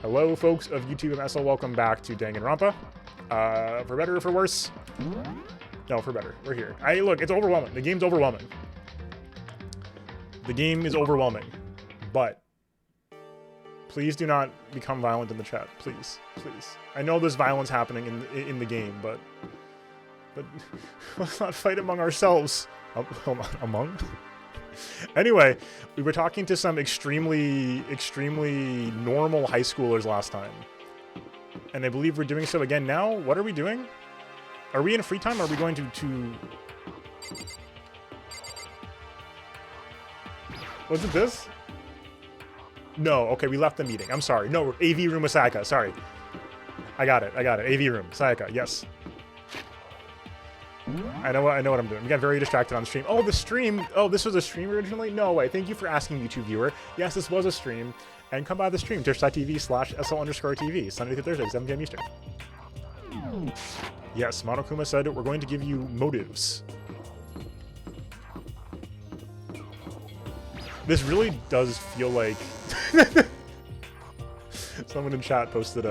Hello, folks of YouTube and SL. Welcome back to Danganronpa. For better or for worse? No, for better. We're here. Look, it's overwhelming. The game's overwhelming. The game is overwhelming. But please do not become violent in the chat. Please. Please. I know there's violence happening in the game, but let's not fight among ourselves. Among? Anyway, we were talking to some extremely normal high schoolers last time. And I believe we're doing so again now. What are we doing? Are we in free time or are we going to... Was it this? No, okay, we left the meeting. I'm sorry. No, AV room with Sayaka. Sorry. I got it. AV room. Sayaka, yes. I know what I'm doing. We got very distracted on the stream. Oh, the stream. Oh, this was a stream originally? No way. Thank you for asking, YouTube viewer. Yes, this was a stream. And come by the stream, twitch.tv/SL_TV, Sunday through Thursday, 7 p.m. Eastern. Yes, Monokuma said we're going to give you motives. This really does feel like... Someone in chat posted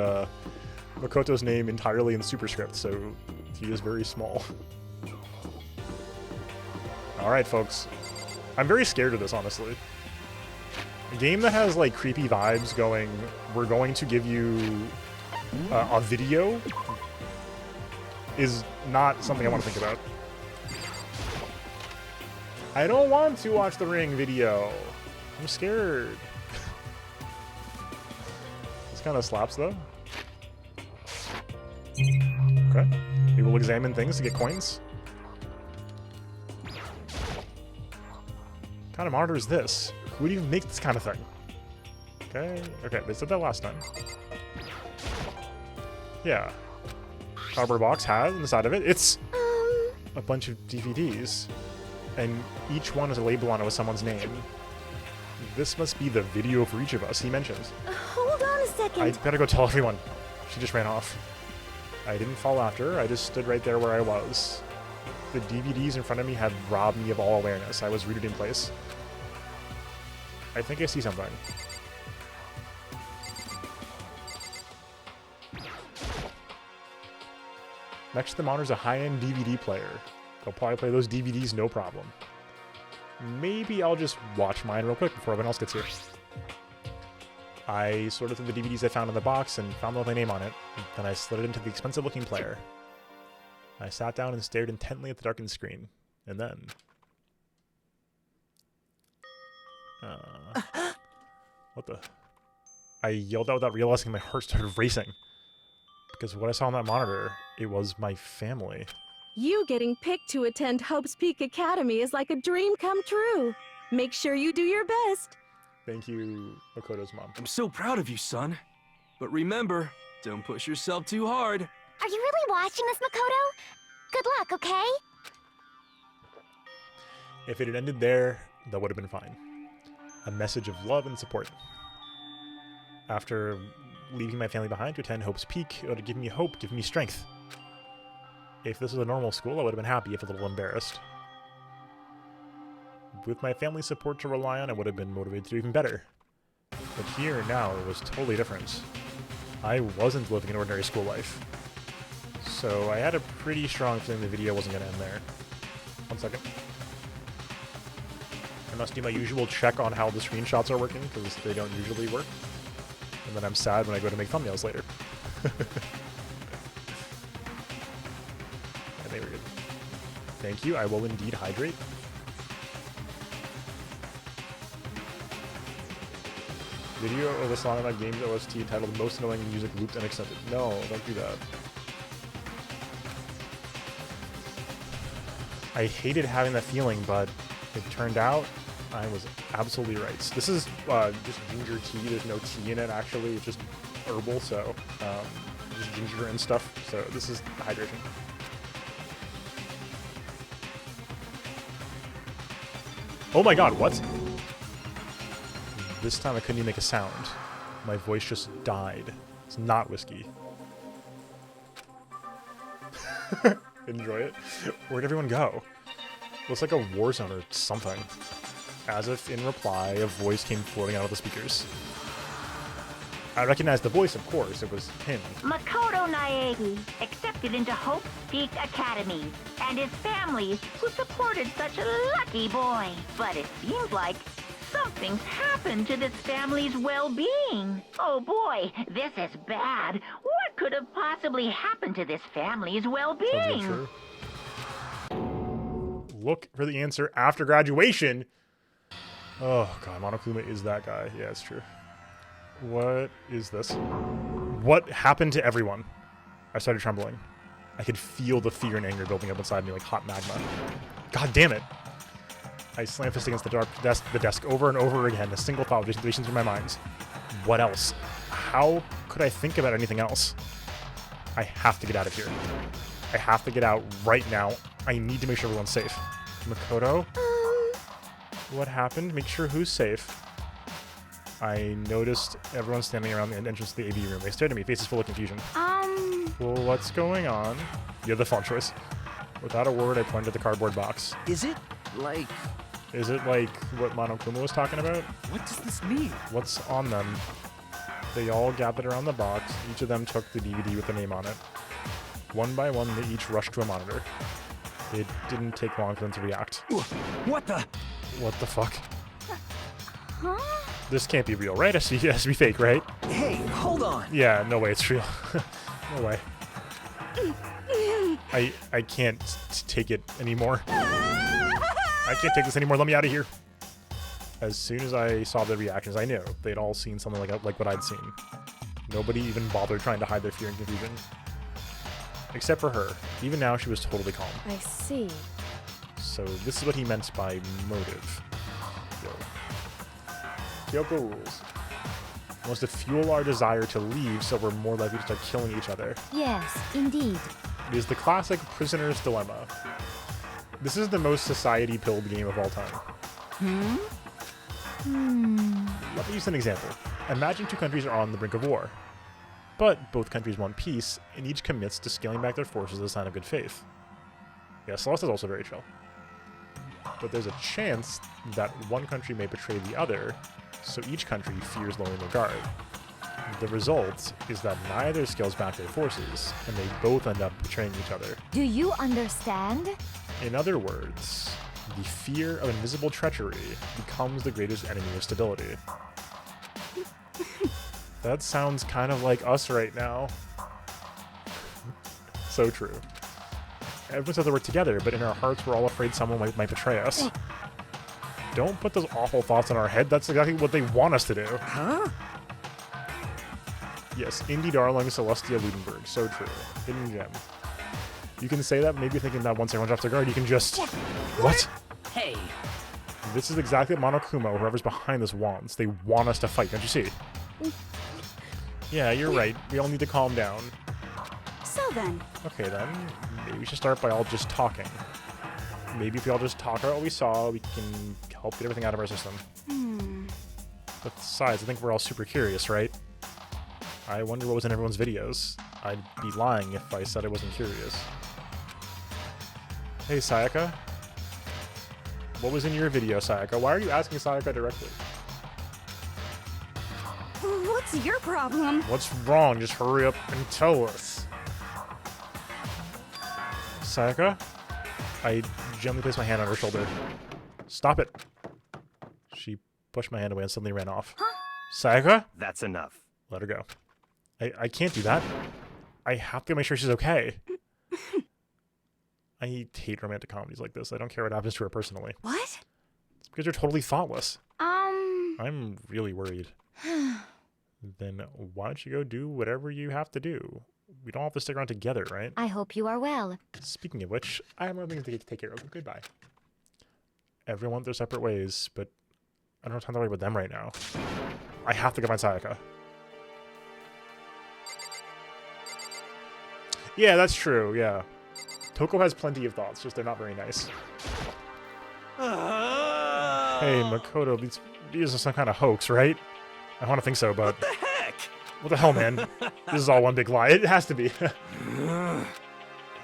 Makoto's name entirely in superscript, so he is very small. Alright, folks. I'm very scared of this, honestly. A game that has, like, creepy vibes going, we're going to give you a video, is not something I want to think about. I don't want to watch the Ring video. I'm scared. This kind of slaps, though. Okay. We will examine things to get coins. What kind of monitor is this? Who would even make this kind of thing? Okay, they said that last time. Yeah. Cardboard box has on the side of it. It's a bunch of DVDs. And each one has a label on it with someone's name. This must be the video for each of us, he mentions. Hold on a second. I better go tell everyone. She just ran off. I didn't fall after her, I just stood right there where I was. The DVDs in front of me had robbed me of all awareness. I was rooted in place. I think I see something. Next to the monitor is a high-end DVD player. I'll probably play those DVDs no problem. Maybe I'll just watch mine real quick before everyone else gets here. I sorted through the DVDs I found in the box and found my name on it. Then I slid it into the expensive-looking player. I sat down and stared intently at the darkened screen. And then... what the... I yelled out without realizing my heart started racing. Because what I saw on that monitor, it was my family. You getting picked to attend Hope's Peak Academy is like a dream come true. Make sure you do your best. Thank you, Makoto's mom. I'm so proud of you, son. But remember, don't push yourself too hard. Are you really watching this, Makoto? Good luck, okay? If it had ended there, that would have been fine. A message of love and support. After leaving my family behind to attend Hope's Peak, it would have given me hope, given me strength. If this was a normal school, I would have been happy, if a little embarrassed. With my family's support to rely on, I would have been motivated to do even better. But here, now, it was totally different. I wasn't living an ordinary school life. So I had a pretty strong feeling the video wasn't going to end there. 1 second. I must do my usual check on how the screenshots are working, because they don't usually work. And then I'm sad when I go to make thumbnails later. And they were good. Thank you, I will indeed hydrate. Video of a song about games OST entitled Most Annoying Music Looped and Accepted. No, don't do that. I hated having that feeling, but it turned out I was absolutely right. This is just ginger tea. There's no tea in it, actually. It's just herbal, so just ginger and stuff. So this is hydration. Oh my god, what? This time I couldn't even make a sound. My voice just died. It's not whiskey. Enjoy it. Where'd everyone go? Looks like a war zone or something. As if in reply, a voice came floating out of the speakers. I recognized the voice, of course. It was him. Makoto Naegi accepted into Hope's Peak Academy, and his family, who supported such a lucky boy. But it seems like something's happened to this family's well-being. Oh boy, this is bad. What could have possibly happened to this family's well-being? True. Look for the answer after graduation. Oh god, Monokuma is that guy. Yeah, it's true. What is this? What happened to everyone? I started trembling. I could feel the fear and anger building up inside me like hot magma. God damn it! I slammed fist against the desk over and over again. A single thought racing through my mind. What else? How could I think about anything else? I have to get out of here. I have to get out right now. I need to make sure everyone's safe. Makoto? What happened? Make sure who's safe. I noticed everyone standing around the entrance to the AV room. They stared at me, faces full of confusion. Well, what's going on? You have the phone choice. Without a word, I pointed at the cardboard box. Is it like what Monokuma was talking about? What does this mean? What's on them? They all gathered around the box. Each of them took the DVD with the name on it. One by one, they each rushed to a monitor. It didn't take long for them to react. What the? What the fuck? Huh? This can't be real, right? It has to be fake, right? Hey, hold on. Yeah, no way it's real. No way. I can't take it anymore. I can't take this anymore. Let me out of here. As soon as I saw the reactions, I knew they'd all seen something like what I'd seen. Nobody even bothered trying to hide their fear and confusion. Except for her. Even now, she was totally calm. I see. So this is what he meant by motive. Kyoko rules. We must fuel our desire to leave so we're more likely to start killing each other. Yes, indeed. It is the classic prisoner's dilemma. This is the most society-pilled game of all time. Let me use an example. Imagine two countries are on the brink of war. But both countries want peace, and each commits to scaling back their forces as a sign of good faith. Yeah, Celeste is also very chill. But there's a chance that one country may betray the other, so each country fears lowering their guard. The result is that neither scales back their forces, and they both end up betraying each other. Do you understand? In other words, the fear of invisible treachery becomes the greatest enemy of stability. That sounds kind of like us right now. So true. Everyone says that we're together, but in our hearts we're all afraid someone might betray us. Don't put those awful thoughts in our head. That's exactly what they want us to do. Huh? Yes, indie darling Celestia Ludenberg. So true. Hidden gem. You can say that, maybe thinking that once everyone drops their guard, you can just... What? Hey. This is exactly what Monokuma, or whoever's behind this, wants. They want us to fight, don't you see? Yeah, you're right. We all need to calm down. So then, Okay then, maybe we should start by all just talking. Maybe if we all just talk about what we saw, we can help get everything out of our system. But besides, I think we're all super curious, right? I wonder what was in everyone's videos. I'd be lying if I said I wasn't curious. Hey, Sayaka. What was in your video, Sayaka? Why are you asking Sayaka directly? what's your problem? What's wrong? Just hurry up and tell us. Sayaka? I gently placed my hand on her shoulder. Stop it. She pushed my hand away and suddenly ran off. Huh? Sayaka? That's enough. Let her go. I can't do that. I have to make sure she's okay. I hate romantic comedies like this. I don't care what happens to her personally. What? It's because you're totally thoughtless. I'm really worried. Then why don't you go do whatever you have to do? We don't have to stick around together, right? I hope you are well. Speaking of which, I have more things to take care of. Goodbye. Everyone went their separate ways, but I don't have time to worry about them right now. I have to go find Sayaka. Yeah, that's true, yeah. Toko has plenty of thoughts, just they're not very nice. Hey, Makoto, these are some kind of hoax, right? I want to think so, but... What the heck? What the hell, man? This is all one big lie. It has to be.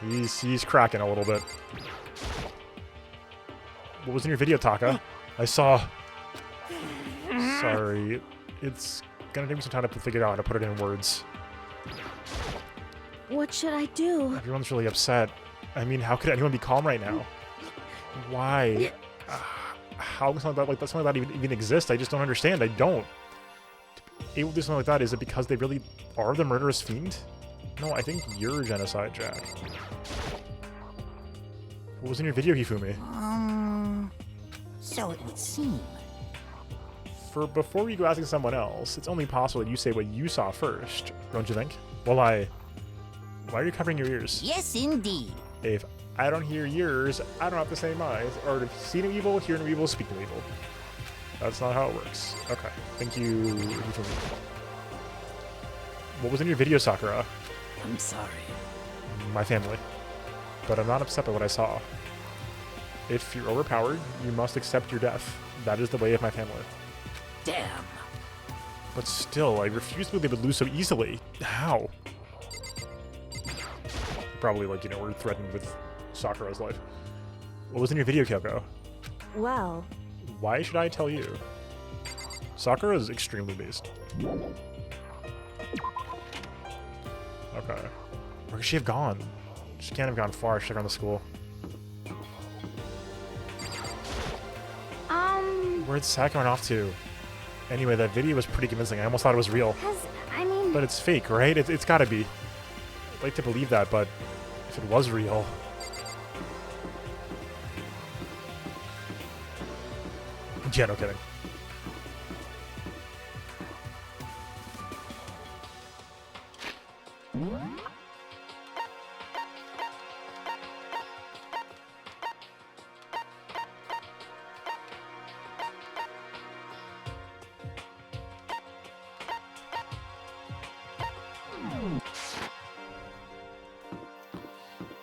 He's cracking a little bit. What was in your video, Taka? I saw... Sorry. It's gonna take me some time to figure out how to put it in words. What should I do? Everyone's really upset. I mean, how could anyone be calm right now? Why? How can something like that even exist? I just don't understand. I don't. To be able to do something like that, is it because they really are the murderous fiend? No, I think you're genocide, Jack. What was in your video, Hifumi? So it would seem. Before you go asking someone else, it's only possible that you say what you saw first, don't you think? Well, why are you covering your ears? Yes, indeed. If I don't hear yours, I don't have to say mine. Or if see no evil, hear no evil, speak no evil. That's not how it works. Okay, thank you, Hifumi. What was in your video, Sakura? I'm sorry. My family. But I'm not upset by what I saw. If you're overpowered, you must accept your death. That is the way of my family. Damn. But still, I refuse to believe they would lose so easily. How? Probably, like, you know, we're threatened with Sakura's life. What was in your video, Kyoko? Well, Why should I tell you? Sakura is extremely based. Okay. Where could she have gone? She can't have gone far. She's around the school. Where'd Sakura run off to? Anyway, that video was pretty convincing. I almost thought it was real. I mean... But it's fake, right? It's gotta be. I'd like to believe that, but if it was real... Yeah, no kidding.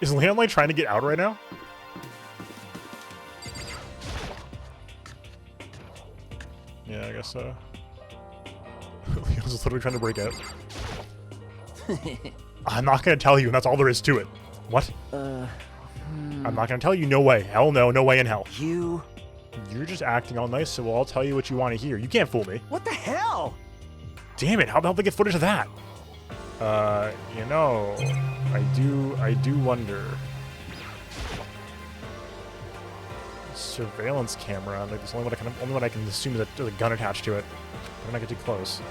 Is Landline trying to get out right now? Yeah, I guess so. Leo's literally trying to break out. I'm not gonna tell you, and that's all there is to it. What? I'm not gonna tell you. No way. Hell no. No way in hell. You... You're just acting all nice, so I'll tell you what you want to hear. You can't fool me. What the hell? Damn it! How the hell did they get footage of that? You know, I do wonder. Surveillance camera. Like, the only one I can assume is that there's a gun attached to it. I'm not get too close.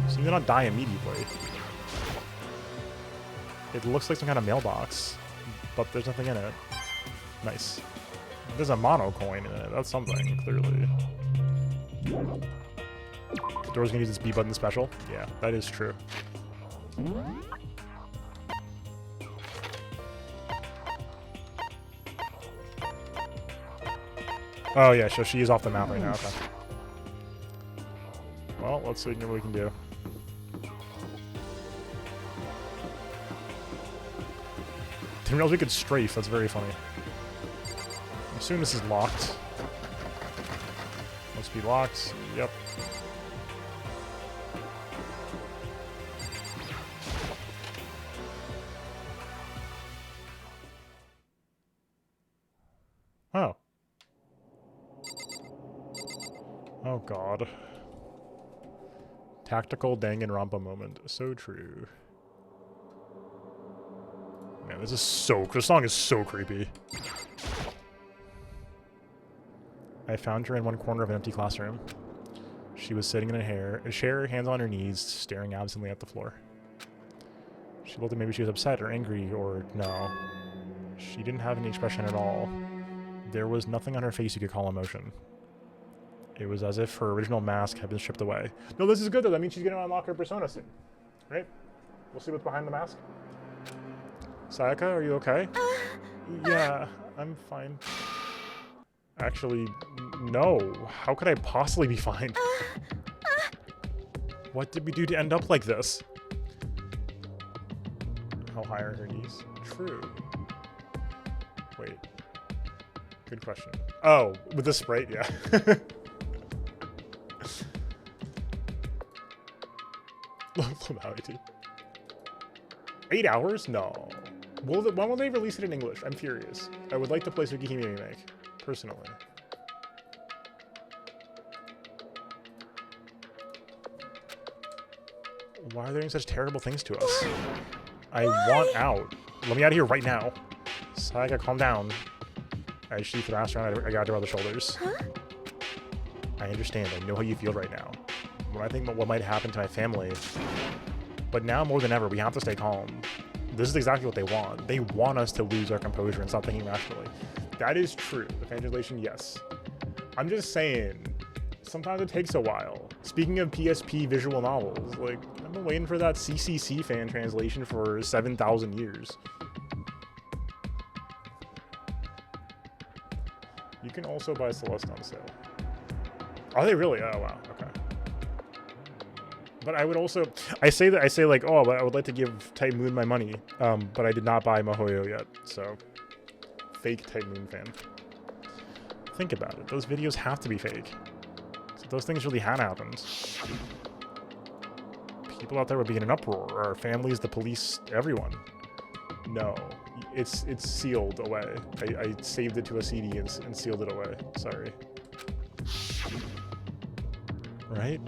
So you not die immediately. It looks like some kind of mailbox, but there's nothing in it. Nice. There's a mono coin in it. That's something, clearly. The door's gonna use its B button special. Yeah, that is true. Oh yeah, so she is off the map right now. Okay. Well, let's see what we can do. Didn't realize we could strafe. That's very funny. I'm assuming this is locked. Must be locked. Yep. Oh. Oh god. Tactical Danganronpa moment. So true. Man, this song is so creepy. I found her in one corner of an empty classroom. She was sitting in a chair, hands on her knees, staring absently at the floor. She looked at maybe she was upset or angry or no. She didn't have any expression at all. There was nothing on her face you could call emotion. It was as if her original mask had been stripped away. No, this is good though. That means she's gonna unlock her persona soon. Right? We'll see what's behind the mask. Sayaka, are you okay? Yeah, I'm fine. Actually, no. How could I possibly be fine? What did we do to end up like this? How high are her knees? True. Wait. Good question. Oh, with the sprite, yeah. Formality. 8 hours? No. When will they release it in English? I'm furious. I would like to play Tsukihime Remake, personally. Why are they doing such terrible things to us? I want out. Let me out of here right now. Sayaka, calm down. As she thrashed around, I got her on the shoulders. Huh? I understand. I know how you feel right now. When I think about what might happen to my family. But now more than ever, we have to stay calm. This is exactly what they want. They want us to lose our composure and stop thinking rationally. That is true. The fan translation, yes. I'm just saying, sometimes it takes a while. Speaking of PSP visual novels, like, I've been waiting for that CCC fan translation for 7,000 years. You can also buy Celeste on sale. Are they really? Oh, wow. Okay. But I would also, I say like, oh, but I would like to give Type Moon my money, but I did not buy Mahoyo yet, so fake Type Moon fan. Think about it. Those videos have to be fake. So those things really had happened. People out there would be in an uproar. Our families, the police, everyone. No, it's sealed away. I saved it to a CD and sealed it away. Sorry. Right?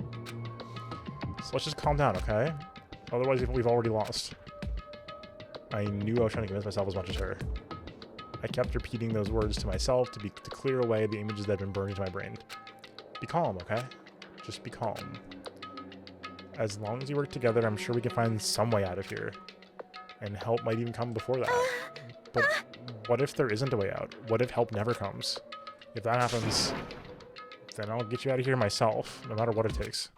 So let's just calm down, okay? Otherwise, we've already lost. I knew I was trying to convince myself as much as her. I kept repeating those words to myself to clear away the images that had been burned into my brain. Be calm, okay? Just be calm. As long as we work together, I'm sure we can find some way out of here. And help might even come before that. But what if there isn't a way out? What if help never comes? If that happens, then I'll get you out of here myself, no matter what it takes.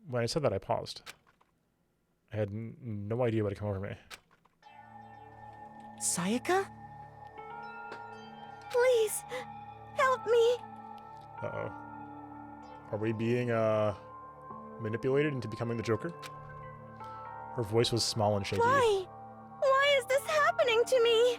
When I said that, I paused. I had no idea what had come over me. Sayaka? Please, help me. Uh-oh. Are we being, manipulated into becoming the Joker? Her voice was small and shaky. Why? Why is this happening to me?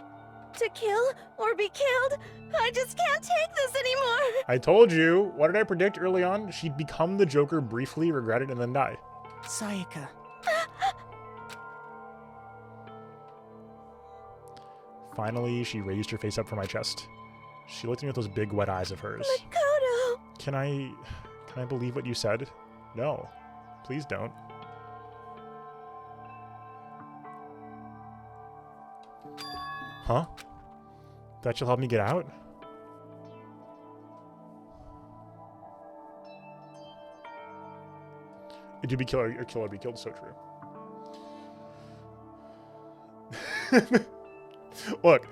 To kill or be killed? I just can't take this anymore. I told you! What did I predict early on? She'd become the Joker briefly, regret it, and then die. Sayaka. Finally, she raised her face up from my chest. She looked at me with those big wet eyes of hers. Makoto! Can I believe what you said? No. Please don't. Huh? That you'll help me get out? Do be killed or kill or be killed, so true. Look.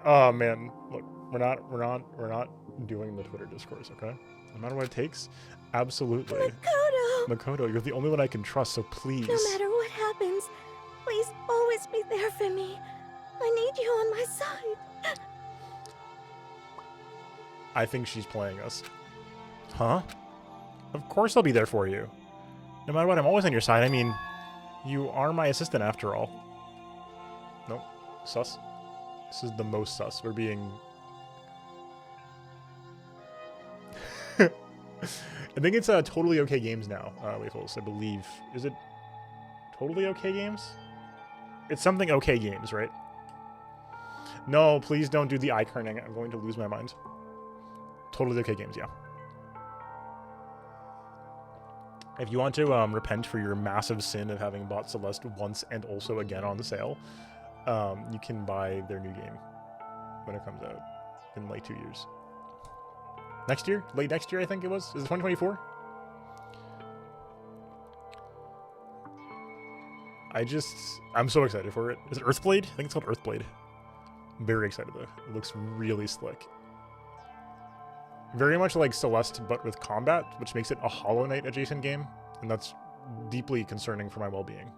Oh man. Look, we're not doing the Twitter discourse, okay? No matter what it takes, absolutely. Makoto! Makoto, you're the only one I can trust, so please. No matter what happens, please always be there for me. I need you on my side. I think she's playing us. Huh? Of course I'll be there for you. No matter what, I'm always on your side. I mean, you are my assistant after all. Nope. Sus. This is the most sus. We're being... I think it's Totally Okay Games now, Waffles, I believe. Is it Totally Okay Games? It's something Okay Games, right? No, please don't do the eye kerning. I'm going to lose my mind. Totally Okay Games, yeah. If you want to repent for your massive sin of having bought Celeste once and also again on the sale, you can buy their new game when it comes out in like 2 years. Next year? Late next year, I think it was? Is it 2024? I'm so excited for it. Is it Earthblade? I think it's called Earthblade. I'm very excited though. It looks really slick. Very much like Celeste, but with combat, which makes it a Hollow Knight adjacent game, and that's deeply concerning for my well-being.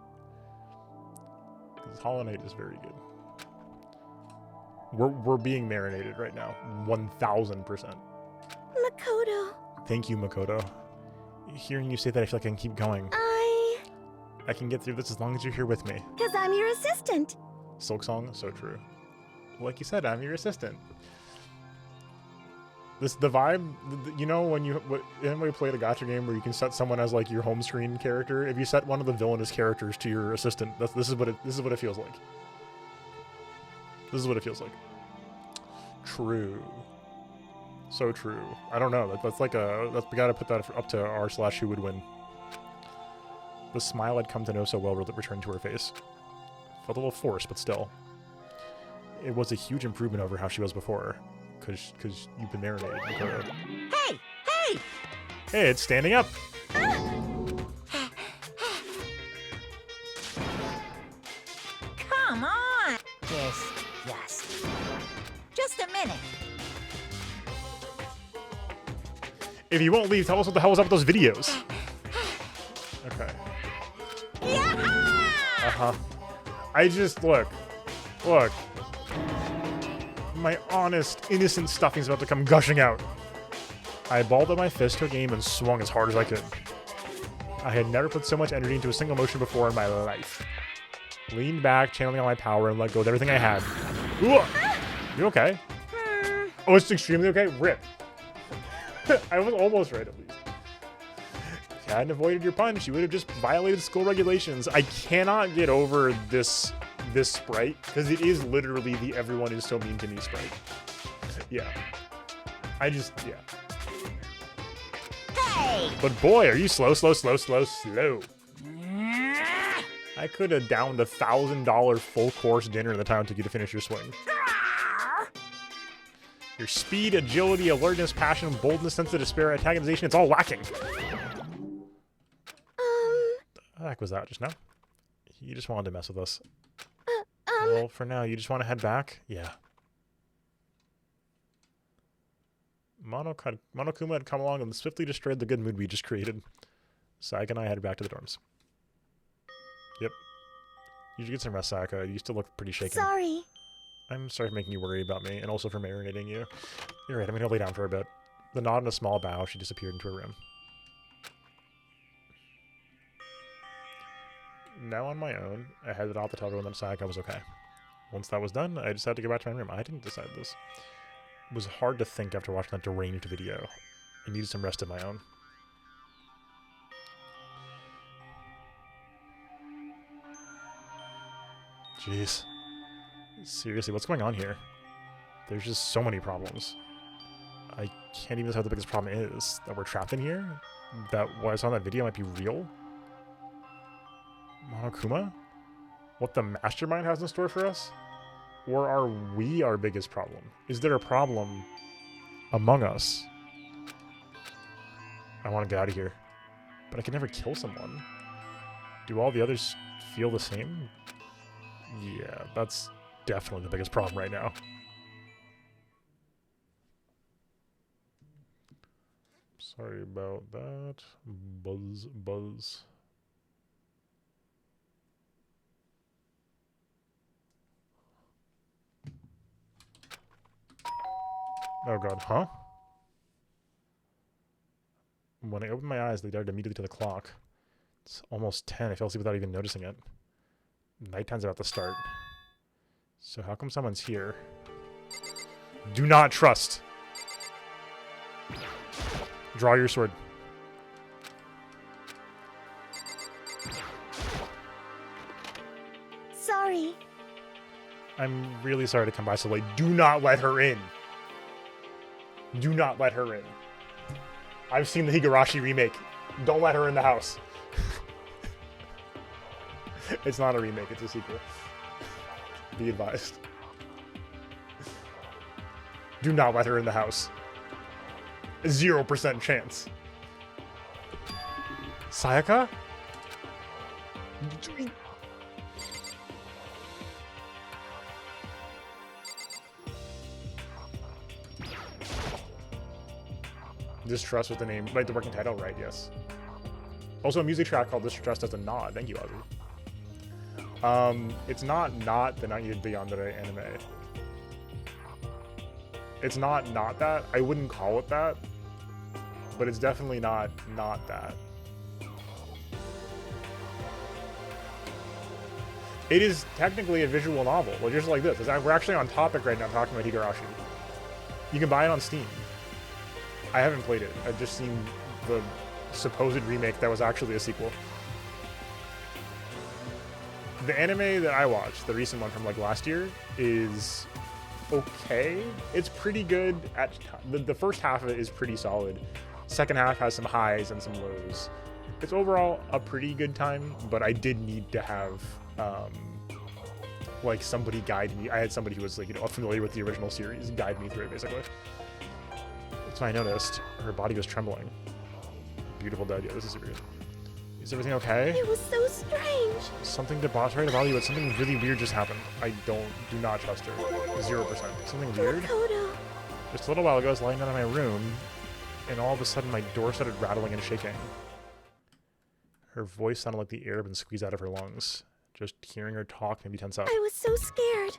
Because Hollow Knight is very good. We're being marinated right now, 1000%. Makoto. Thank you, Makoto. Hearing you say that, I feel like I can keep going. I can get through this as long as you're here with me. Because I'm your assistant. Silk Song, so true. Like you said, I'm your assistant. The vibe, you know, when anybody played a gacha game where you can set someone as like your home screen character. If you set one of the villainous characters to your assistant, this is what it feels like. This is what it feels like. True. So true. I don't know. That's like we gotta put that up to r/who would win. The smile I'd come to know so well returned to her face. Felt a little forced, but still. It was a huge improvement over how she was before. Because you've been marinated, Makoto. Hey! Hey! Hey, it's standing up! Come on! Just a minute. If you won't leave, tell us what the hell is up with those videos. Okay. Uh-huh. I just, look. My honest, innocent stuffing's about to come gushing out. I balled up my fist to a game and swung as hard as I could. I had never put so much energy into a single motion before in my life. Leaned back, channeling all my power, and let go with everything I had. Ooh! You okay? Oh, it's extremely okay? Rip. I was almost right, at least. If you hadn't avoided your punch, you would have just violated school regulations. I cannot get over this sprite, because it is literally the everyone is so mean to me sprite. Yeah. Yeah. Hey! But boy, are you slow. I could have downed a $1,000 full course dinner in the time it took you to finish your swing. Your speed, agility, alertness, passion, boldness, sense of despair, antagonization, it's all lacking. What the heck was that just now? You just wanted to mess with us. Well, for now, you just want to head back? Yeah. Monokuma had come along and swiftly destroyed the good mood we just created. Sayaka and I headed back to the dorms. Yep. You should get some rest, Sayaka. You still look pretty shaken. Sorry. I'm sorry for making you worry about me, and also for marinating you. You're right, I'm gonna lay down for a bit. The nod and a small bow, she disappeared into her room. Now on my own, I headed out to tell everyone that Sayaka was okay. Once that was done, I decided to go back to my room. I didn't decide this. It was hard to think after watching that deranged video. I needed some rest of my own. Jeez. Seriously, what's going on here? There's just so many problems. I can't even decide what the biggest problem is. That we're trapped in here? That what I saw in that video might be real? Monokuma? What the mastermind has in store for us? Or are we our biggest problem? Is there a problem among us? I want to get out of here. But I can never kill someone. Do all the others feel the same? Yeah, that's definitely the biggest problem right now. Sorry about that. Buzz. Oh god, huh? When I opened my eyes, they darted immediately to the clock. It's almost 10. I fell asleep without even noticing it. Nighttime's about to start. So how come someone's here? Do not trust. Draw your sword. Sorry. I'm really sorry to come by so late. Do not let her in. Do not let her in. I've seen the Higurashi remake. Don't let her in the house. It's not a remake, it's a sequel. Be advised. Do not let her in the house. 0% chance. Sayaka? Distrust with the name, like the working title, right? Yes. Also, a music track called Distrust as a nod. Thank you, Ozzy. It's not the 90 Beyond the anime. It's not that. I wouldn't call it that, but it's definitely not that. It is technically a visual novel, well, just like this. We're actually on topic right now talking about Higurashi. You can buy it on Steam. I haven't played it. I've just seen the supposed remake that was actually a sequel. The anime that I watched, the recent one from like last year, is okay. It's pretty good. At the first half of it is pretty solid. Second half has some highs and some lows. it's overall a pretty good time, but I did need to have like somebody guide me. I had somebody who was like, you know, familiar with the original series guide me through it basically. So I noticed her body was trembling. Beautiful dead. Yeah, this is super good. Is everything okay? It was so strange. Something debauchery to bother you, but something really weird just happened. I do not trust her. 0%. Something weird? Makoto. Just a little while ago, I was lying down in my room, and all of a sudden my door started rattling and shaking. Her voice sounded like the air had been squeezed out of her lungs. Just hearing her talk made me tense up. I was so scared.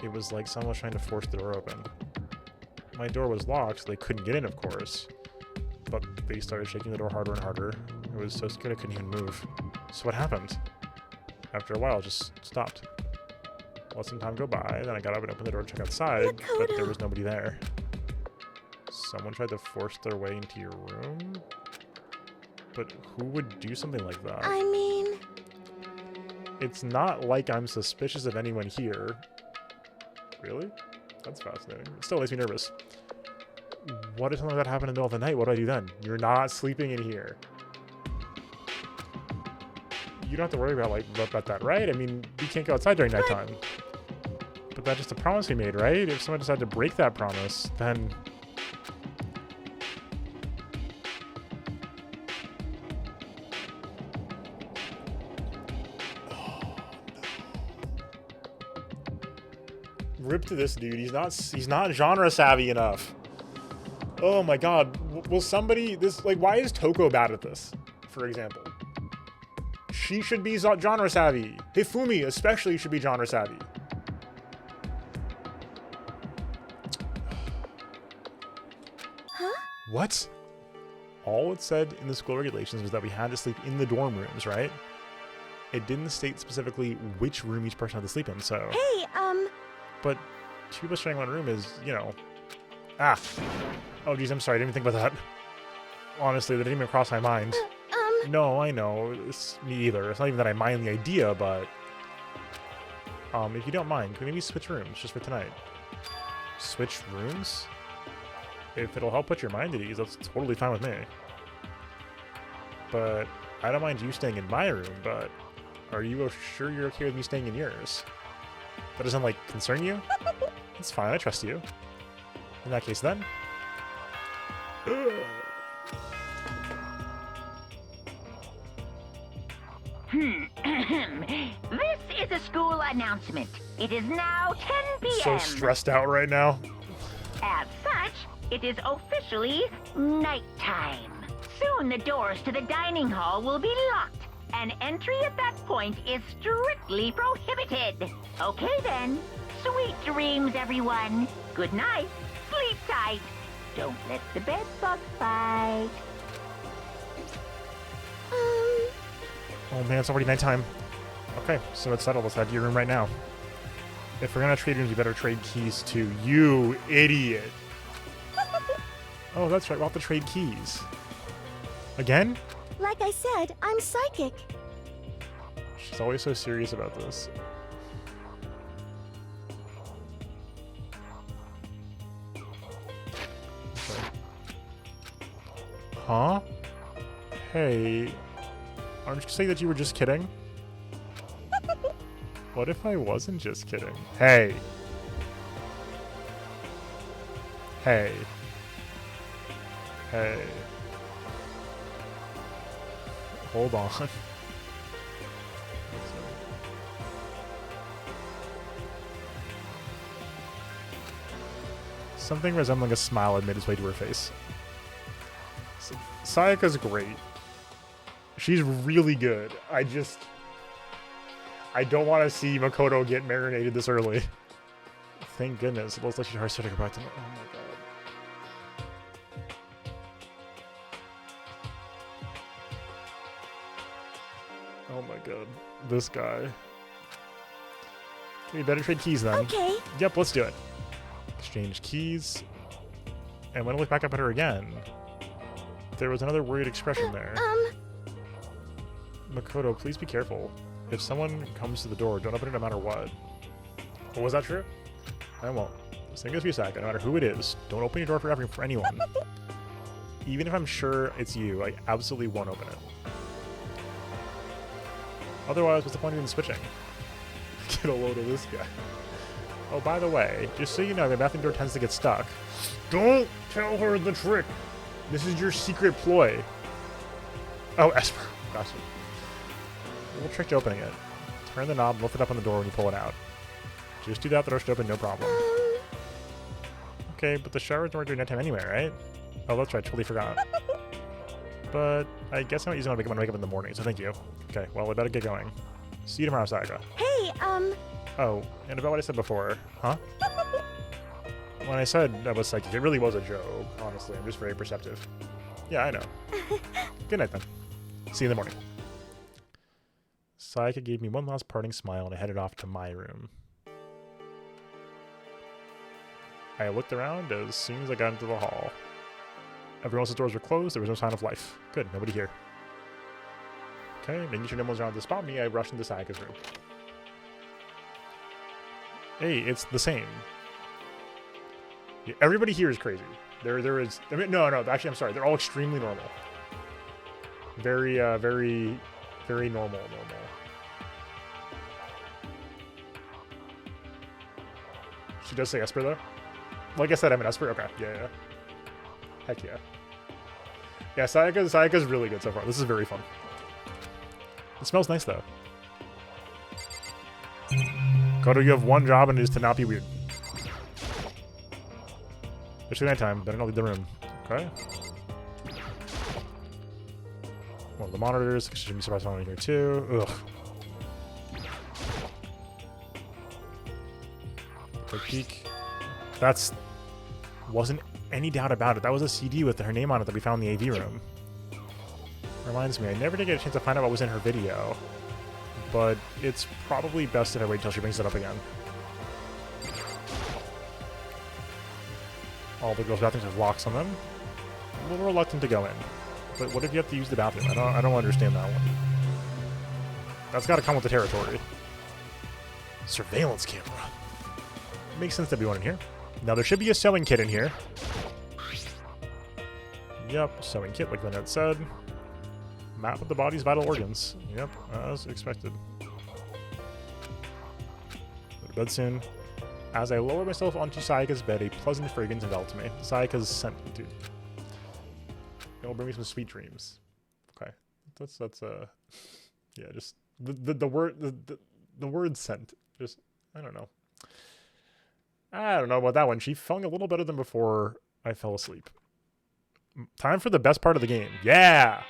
It was like someone was trying to force the door open. My door was locked, so they couldn't get in, of course. But they started shaking the door harder and harder. I was so scared I couldn't even move. So what happened? After a while, it just stopped. Let some time go by, then I got up and opened the door to check outside, but there was nobody there. Someone tried to force their way into your room? But who would do something like that? I mean... It's not like I'm suspicious of anyone here. Really? That's fascinating. It still makes me nervous. What if something like that happened in the middle of the night? What do I do then? You're not sleeping in here. You don't have to worry about that, right? I mean, we can't go outside during nighttime. But that's just a promise we made, right? If someone decided to break that promise, then... Rip to this dude. He's not genre savvy enough. Oh my god. Will somebody why is Toko bad at this? For example. She should be genre savvy. Hifumi especially should be genre savvy. Huh? What? All it said in the school regulations was that we had to sleep in the dorm rooms, right? It didn't state specifically which room each person had to sleep in, so... Hey, But 2 people sharing one room is, you know... Ah. Oh, geez, I'm sorry. I didn't even think about that. Honestly, that didn't even cross my mind. No, I know. It's me either. It's not even that I mind the idea, but... if you don't mind, can we maybe switch rooms just for tonight? Switch rooms? If it'll help put your mind at ease, that's totally fine with me. But I don't mind you staying in my room, but... Are you sure you're okay with me staying in yours? That doesn't, like, concern you? It's fine, I trust you. In that case, then. This is a school announcement. It is now 10 p.m. So stressed out right now. As such, it is officially nighttime. Soon the doors to the dining hall will be locked, and entry at that point is strictly prohibited. Okay then. Sweet dreams, everyone. Good night. Sleep tight. Don't let the bed bug bite. Oh man, it's already nighttime. Okay, so it's settled. Let's head to your room right now. If we're gonna trade rooms, you better trade keys too. You idiot. Oh, that's right. We'll have to trade keys. Again? like I said, I'm psychic. She's always so serious about this. Huh? Hey, aren't you saying that you were just kidding? What if I wasn't just kidding? Hey. Hey. Hey. Hold on. Something resembling a smile had made its way to her face. Sayaka's great. She's really good. I don't want to see Makoto get marinated this early. Thank goodness. It looks like she's hard to go back to. Oh my god. Oh my god. This guy. Okay, we better trade keys then. Okay. Yep, let's do it. Exchange keys. And when I look back up at her again, there was another worried expression there. Makoto, please be careful. If someone comes to the door, don't open it no matter what. Oh, was that true? I won't. Same goes for you, Sayaka. No matter who it is, don't open your door for anyone. even if I'm sure it's you, I absolutely won't open it. Otherwise, what's the point of even switching? Get a load of this guy. Oh, by the way, just so you know, the bathroom door tends to get stuck. Don't tell her the trick. This is your secret ploy. Oh, Esper. Gotcha. A little trick to opening it. Turn the knob, lift it up on the door when you pull it out. Just do that, the door should open, no problem. Okay, but the shower's not during nighttime anyway, right? Oh, that's right, totally forgot. But I guess I'm not using it when I wake up in the morning, so thank you. Okay, well, I better get going. See you tomorrow, Saga. Hey, Oh, and about what I said before, huh? When I said that was psychic, it really was a joke, honestly. I'm just very perceptive. Yeah, I know. Good night, then. See you in the morning. Sayaka gave me one last parting smile, and I headed off to my room. I looked around as soon as I got into the hall. Everyone else's doors were closed. There was no sign of life. Good, nobody here. Okay, making sure no one's around to spot me, I rushed into Sayaka's room. Hey, it's the same. Yeah, everybody here is crazy. There is. I mean, no. Actually, I'm sorry. They're all extremely normal. Very normal. She does say Esper though. Like I said, I'm an Esper. Okay, yeah. Heck yeah. Yeah, Sayaka's really good so far. This is very fun. It smells nice though. Koto, you have one job and it is to not be weird. It's nighttime, better not leave the room. Okay. One of the monitors, should be surprised I'm in here too. Ugh. Quick peek. Wasn't any doubt about it. That was a CD with her name on it that we found in the AV room. Reminds me, I never did get a chance to find out what was in her video. But it's probably best if I wait until she brings it up again. All the girls' bathrooms have locks on them. I'm a little reluctant to go in. But what if you have to use the bathroom? I don't understand that one. That's got to come with the territory. Surveillance camera. Makes sense to be one in here. Now there should be a sewing kit in here. Yep, sewing kit like the note said. Map of the body's vital organs. Yep, as expected. Go to bed soon. As I lower myself onto Sayaka's bed, a pleasant fragrance enveloped me. Sayaka's scent, dude. It'll bring me some sweet dreams. Okay, that's yeah, just the word scent. Just I don't know about that one. She felt a little better than before I fell asleep. Time for the best part of the game. Yeah.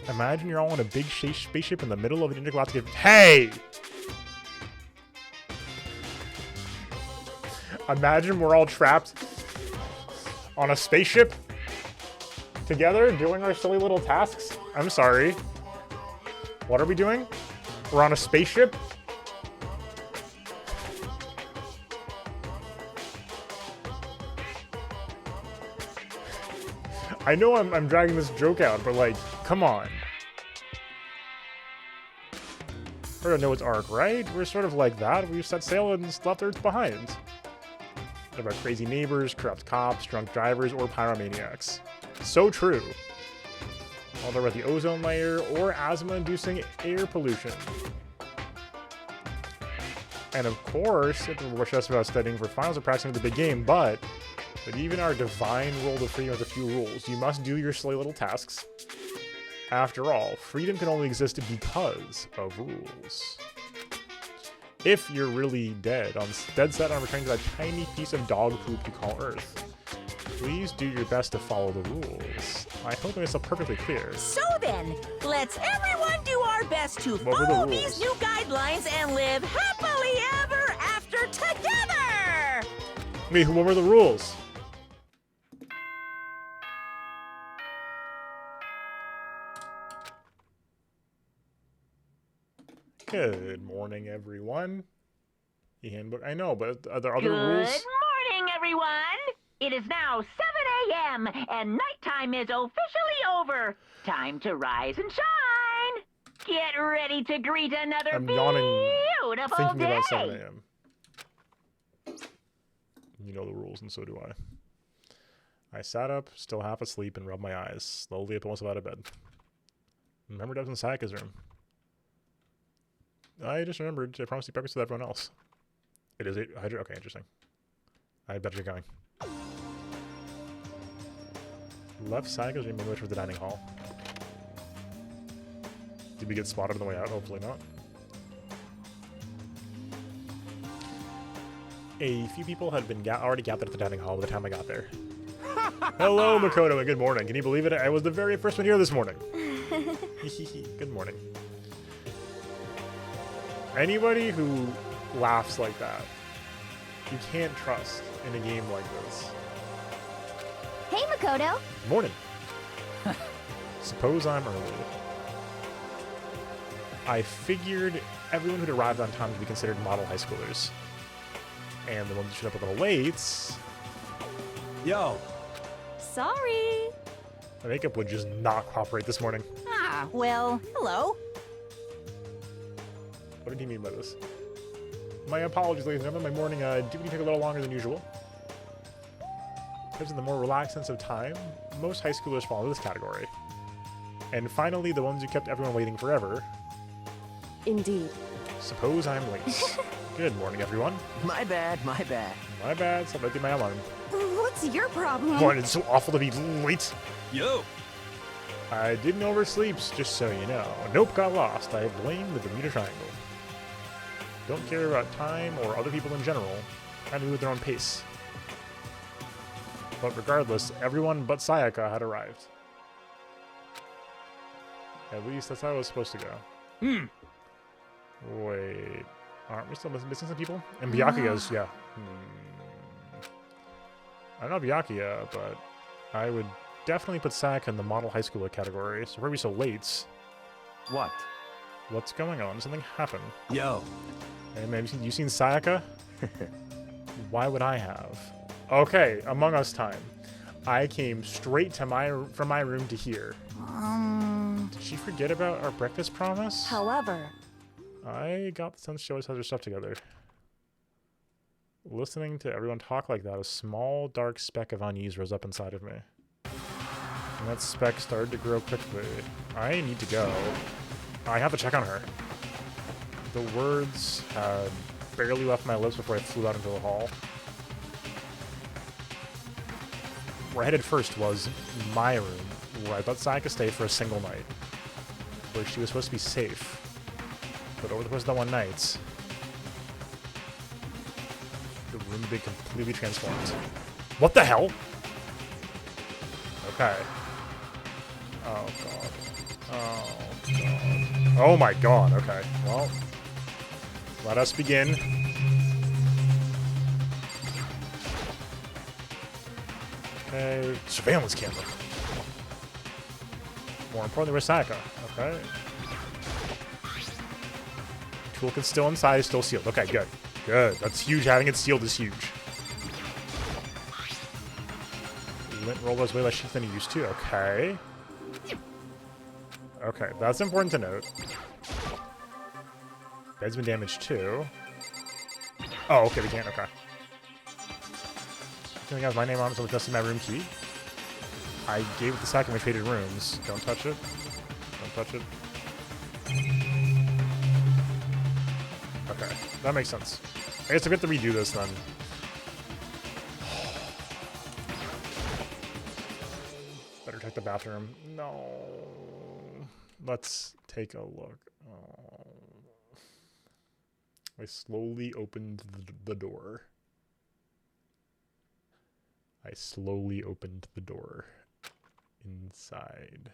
Imagine you're all in a big spaceship in the middle of an intergalactic... Hey! Imagine we're all trapped on a spaceship together doing our silly little tasks. I'm sorry. What are we doing? We're on a spaceship? I know I'm dragging this joke out, but like, come on. I don't know its arc, right? We're sort of like that. We've set sail and left Earth behind. What about crazy neighbors, corrupt cops, drunk drivers, or pyromaniacs? So true. Whether about the ozone layer or asthma-inducing air pollution. And of course, we're just about studying for finals or practicing the big game, but even our divine world of freedom has a few rules. You must do your silly little tasks. After all, freedom can only exist because of rules. If you're really dead set on returning to that tiny piece of dog poop you call Earth, please do your best to follow the rules. I hope I made myself perfectly clear. So then, let's everyone do our best to follow these new guidelines and live happily ever after together! Wait, what were the rules? Good morning, everyone. The handbook. I know, but are there other rules? Good morning, everyone. It is now 7 a.m. and nighttime is officially over. Time to rise and shine. Get ready to greet another I'm yawning, beautiful thinking day. about 7 a.m. You know the rules, and so do I. I sat up, still half asleep, and rubbed my eyes, slowly up almost out of bed. Remembered I was in Sayaka's room. I just remembered I promised to eat breakfast with everyone else. It is 800. Okay, interesting. I better get going. Left Sayaka's room and moved towards the dining hall. Did we get spotted on the way out? Hopefully not. A few people had been already gathered at the dining hall by the time I got there. Hello, Makoto, and good morning. Can you believe it? I was the very first one here this morning. Good morning. Anybody who laughs like that, you can't trust in a game like this. Hey, Makoto. Morning. Suppose I'm early. I figured everyone who'd arrived on time to be considered model high schoolers. And the ones who showed up a little late... Yo. Sorry. My makeup would just not cooperate this morning. Ah, well, hello. What did he mean by this? My apologies, ladies and gentlemen. My morning duty took a little longer than usual. Because of the more relaxed sense of time, most high schoolers fall into this category. And finally, the ones who kept everyone waiting forever. Indeed. Suppose I'm late. Good morning, everyone. My bad, my bad. My bad, somebody did my alarm. What's your problem? What, it's so awful to be late. Yo. I didn't oversleep, just so you know. Nope, got lost. I blame the Bermuda Triangle. Don't care about time or other people in general. Trying to move at their own pace. But regardless, everyone but Sayaka had arrived. At least that's how it was supposed to go. Wait. Aren't we still missing some people? And Byakuya's, yeah. I don't know Byakuya, but I would definitely put Sayaka in the model high schooler category. So why are we so late? What? What's going on? Something happened. Yo. Hey man, you seen Sayaka? Why would I have? Okay, Among Us time. I came straight to from my room to here. Did she forget about our breakfast promise? However, I got the sense she always has her stuff together. Listening to everyone talk like that, a small dark speck of unease rose up inside of me. And that speck started to grow quickly. I need to go. I have to check on her. The words had barely left my lips before I flew out into the hall. Where I headed first was my room, where I thought Sayaka stayed for a single night. Where she was supposed to be safe. But over the course of that one night, the room had been completely transformed. What the hell? Okay. Oh god. Oh god. Oh my god, okay. Well, let us begin. Okay. Surveillance camera. More importantly, where's Sayaka? Okay. Toolkit's still inside, it's still sealed. Okay, good. Good. That's huge. Having it sealed is huge. Lint roller is way less sheet than he used to. Okay. Okay, that's important to note. Bed's been damaged too. Oh, okay, we can't. Okay. I think I have my name on it, so it's just in my room key. I gave it the second we traded rooms. Don't touch it. Don't touch it. Okay, that makes sense. I guess I have to redo this then. Better check the bathroom. No. Let's take a look. Oh. I slowly opened the door. I slowly opened the door. Inside.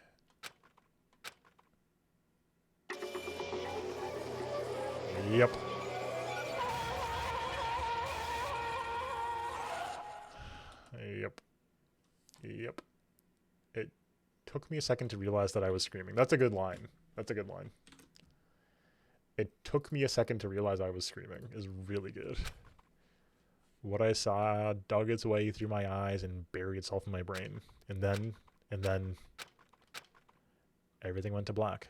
Yep. Yep. Yep. It took me a second to realize that I was screaming. That's a good line. That's a good line. It took me a second to realize I was screaming is really good. What I saw dug its way through my eyes and buried itself in my brain. And then everything went to black.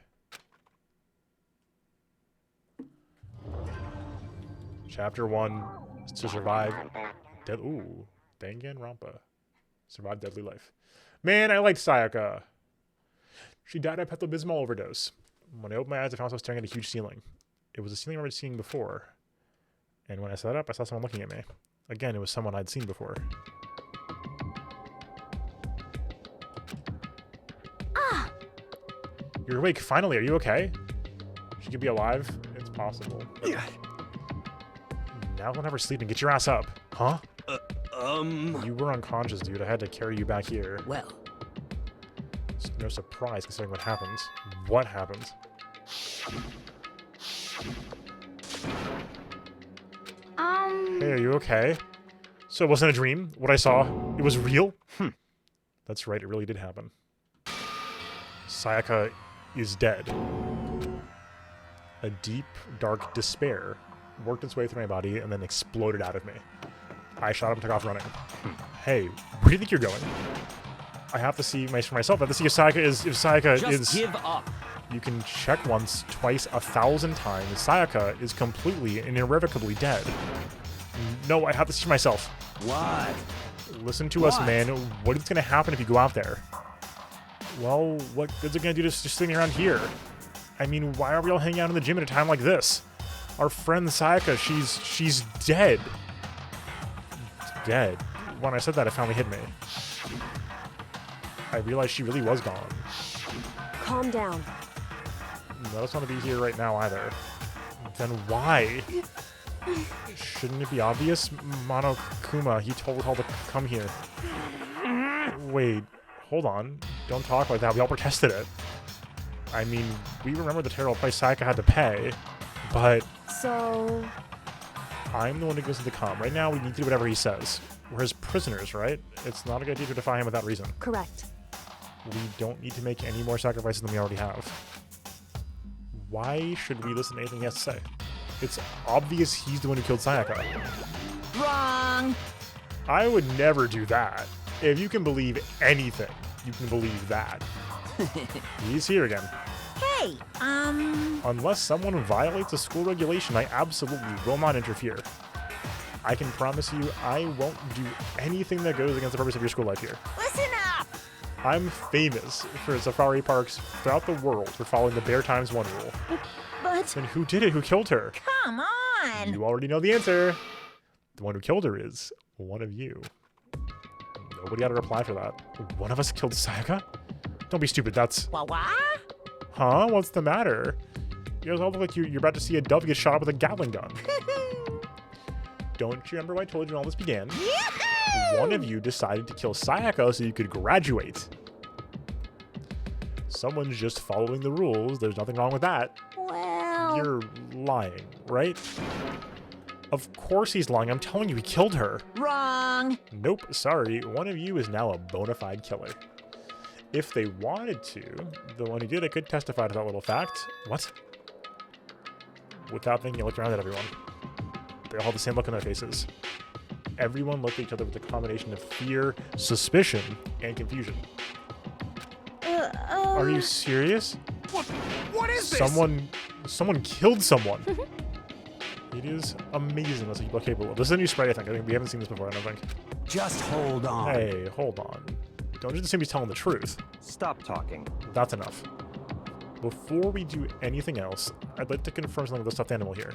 Chapter 1 is to survive Ooh, Danganronpa. Survived deadly life. Man, I liked Sayaka. She died of Pepto-Bismol overdose. When I opened my eyes, I found myself staring at a huge ceiling. It was a ceiling I remember seeing before. And when I sat up, I saw someone looking at me. Again, it was someone I'd seen before. Ah! You're awake, finally. Are you okay? She could be alive. It's possible. Now we'll never sleep and get your ass up. Huh? You were unconscious, dude. I had to carry you back here. Well. It's no surprise considering what happened. What happened? Hey, are you okay? So it wasn't a dream? What I saw, it was real? That's right, it really did happen. Sayaka is dead. A deep, dark despair worked its way through my body and then exploded out of me. I shot up and took off running. Hey, where do you think you're going? I have to see for myself. I have to see if Sayaka is... Just give up. You can check once, twice, 1,000 times. Sayaka is completely and irrevocably dead. No, I have to see for myself. What? Listen to us, man. What is going to happen if you go out there? Well, what good's it going to do just sitting around here? I mean, why are we all hanging out in the gym at a time like this? Our friend Sayaka, she's dead. Dead. When I said that, it finally hit me. I realized she really was gone. Calm down. I don't want to be here right now either. Then why? Shouldn't it be obvious? Monokuma, he told us all to come here. Wait, hold on. Don't talk like that. We all protested it. I mean, we remember the terrible price Sayaka had to pay, but... So... I'm the one who goes to the comm. Right now, we need to do whatever he says. We're his prisoners, right? It's not a good idea to defy him without reason. Correct. We don't need to make any more sacrifices than we already have. Why should we listen to anything he has to say? It's obvious he's the one who killed Sayaka. Wrong. I would never do that. If you can believe anything, you can believe that. He's here again. Hey, Unless someone violates a school regulation, I absolutely will not interfere. I can promise you I won't do anything that goes against the purpose of your school life here. listen up. I'm famous for safari parks throughout the world for following the Bear Times 1 rule. But Then who did it? Who killed her? come on. You already know the answer. The one who killed her is one of you. Nobody had a reply for that. One of us killed Sayaka? Don't be stupid, that's... What? Huh? What's the matter? You guys all look like you're about to see a dove get shot up with a Gatling gun. Don't you remember when I told you when all this began? One of you decided to kill Sayaka so you could graduate. Someone's just following the rules. There's nothing wrong with that. Well... You're lying, right? Of course he's lying. I'm telling you, he killed her. Wrong. Nope, sorry. One of you is now a bona fide killer. If they wanted to, the one who did it could testify to that little fact. What? Without thinking, I looked around at everyone. They all had the same look on their faces. Everyone looked at each other with a combination of fear, suspicion, and confusion. Are you serious? What is this? Someone killed someone. It is amazing what people are capable of. This is a new sprite, I think. We haven't seen this before, I don't think. Just hold on. Hey, hold on. Don't just assume he's telling the truth. Stop talking. That's enough. Before we do anything else, I'd like to confirm something with the stuffed animal here.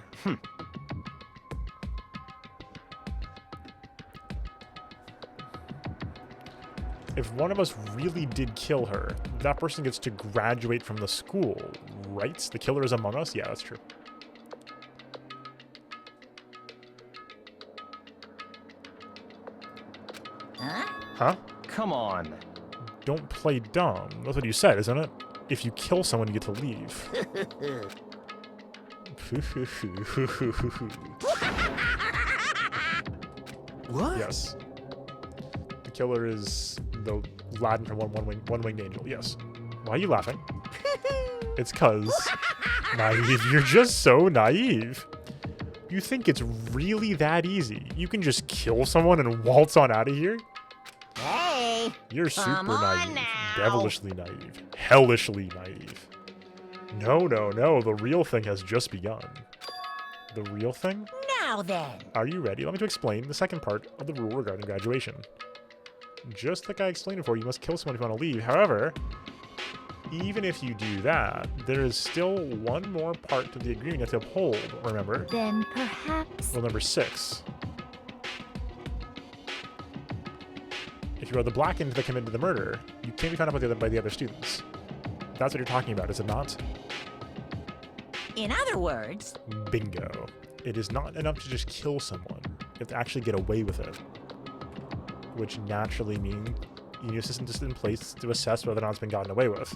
If one of us really did kill her, that person gets to graduate from the school, right? The killer is among us? Yeah, that's true. Huh? Come on. Don't play dumb. That's what you said, isn't it? If you kill someone, you get to leave. What? Yes. The killer is the Aladdin from One Winged Angel. Yes. Why are you laughing? It's 'cause naive. You're just so naive. You think it's really that easy? You can just kill someone and waltz on out of here? Hey. You're super Come on naive. now. Devilishly naive. Hellishly naive. No, no, no. The real thing has just begun. The real thing? Now Now then. Are you ready? Let me to explain the second part of the rule regarding graduation. Just like I explained before, you must kill someone if you want to leave. However, even if you do that, there is still one more part to the agreement you have to uphold, remember? Then perhaps... Rule number 6. If you are the blackened that committed the murder, you can't be found out by the other students. That's what you're talking about, is it not? In other words... Bingo. It is not enough to just kill someone. You have to actually get away with it. Which naturally means you need a system in place to assess whether or not it's been gotten away with.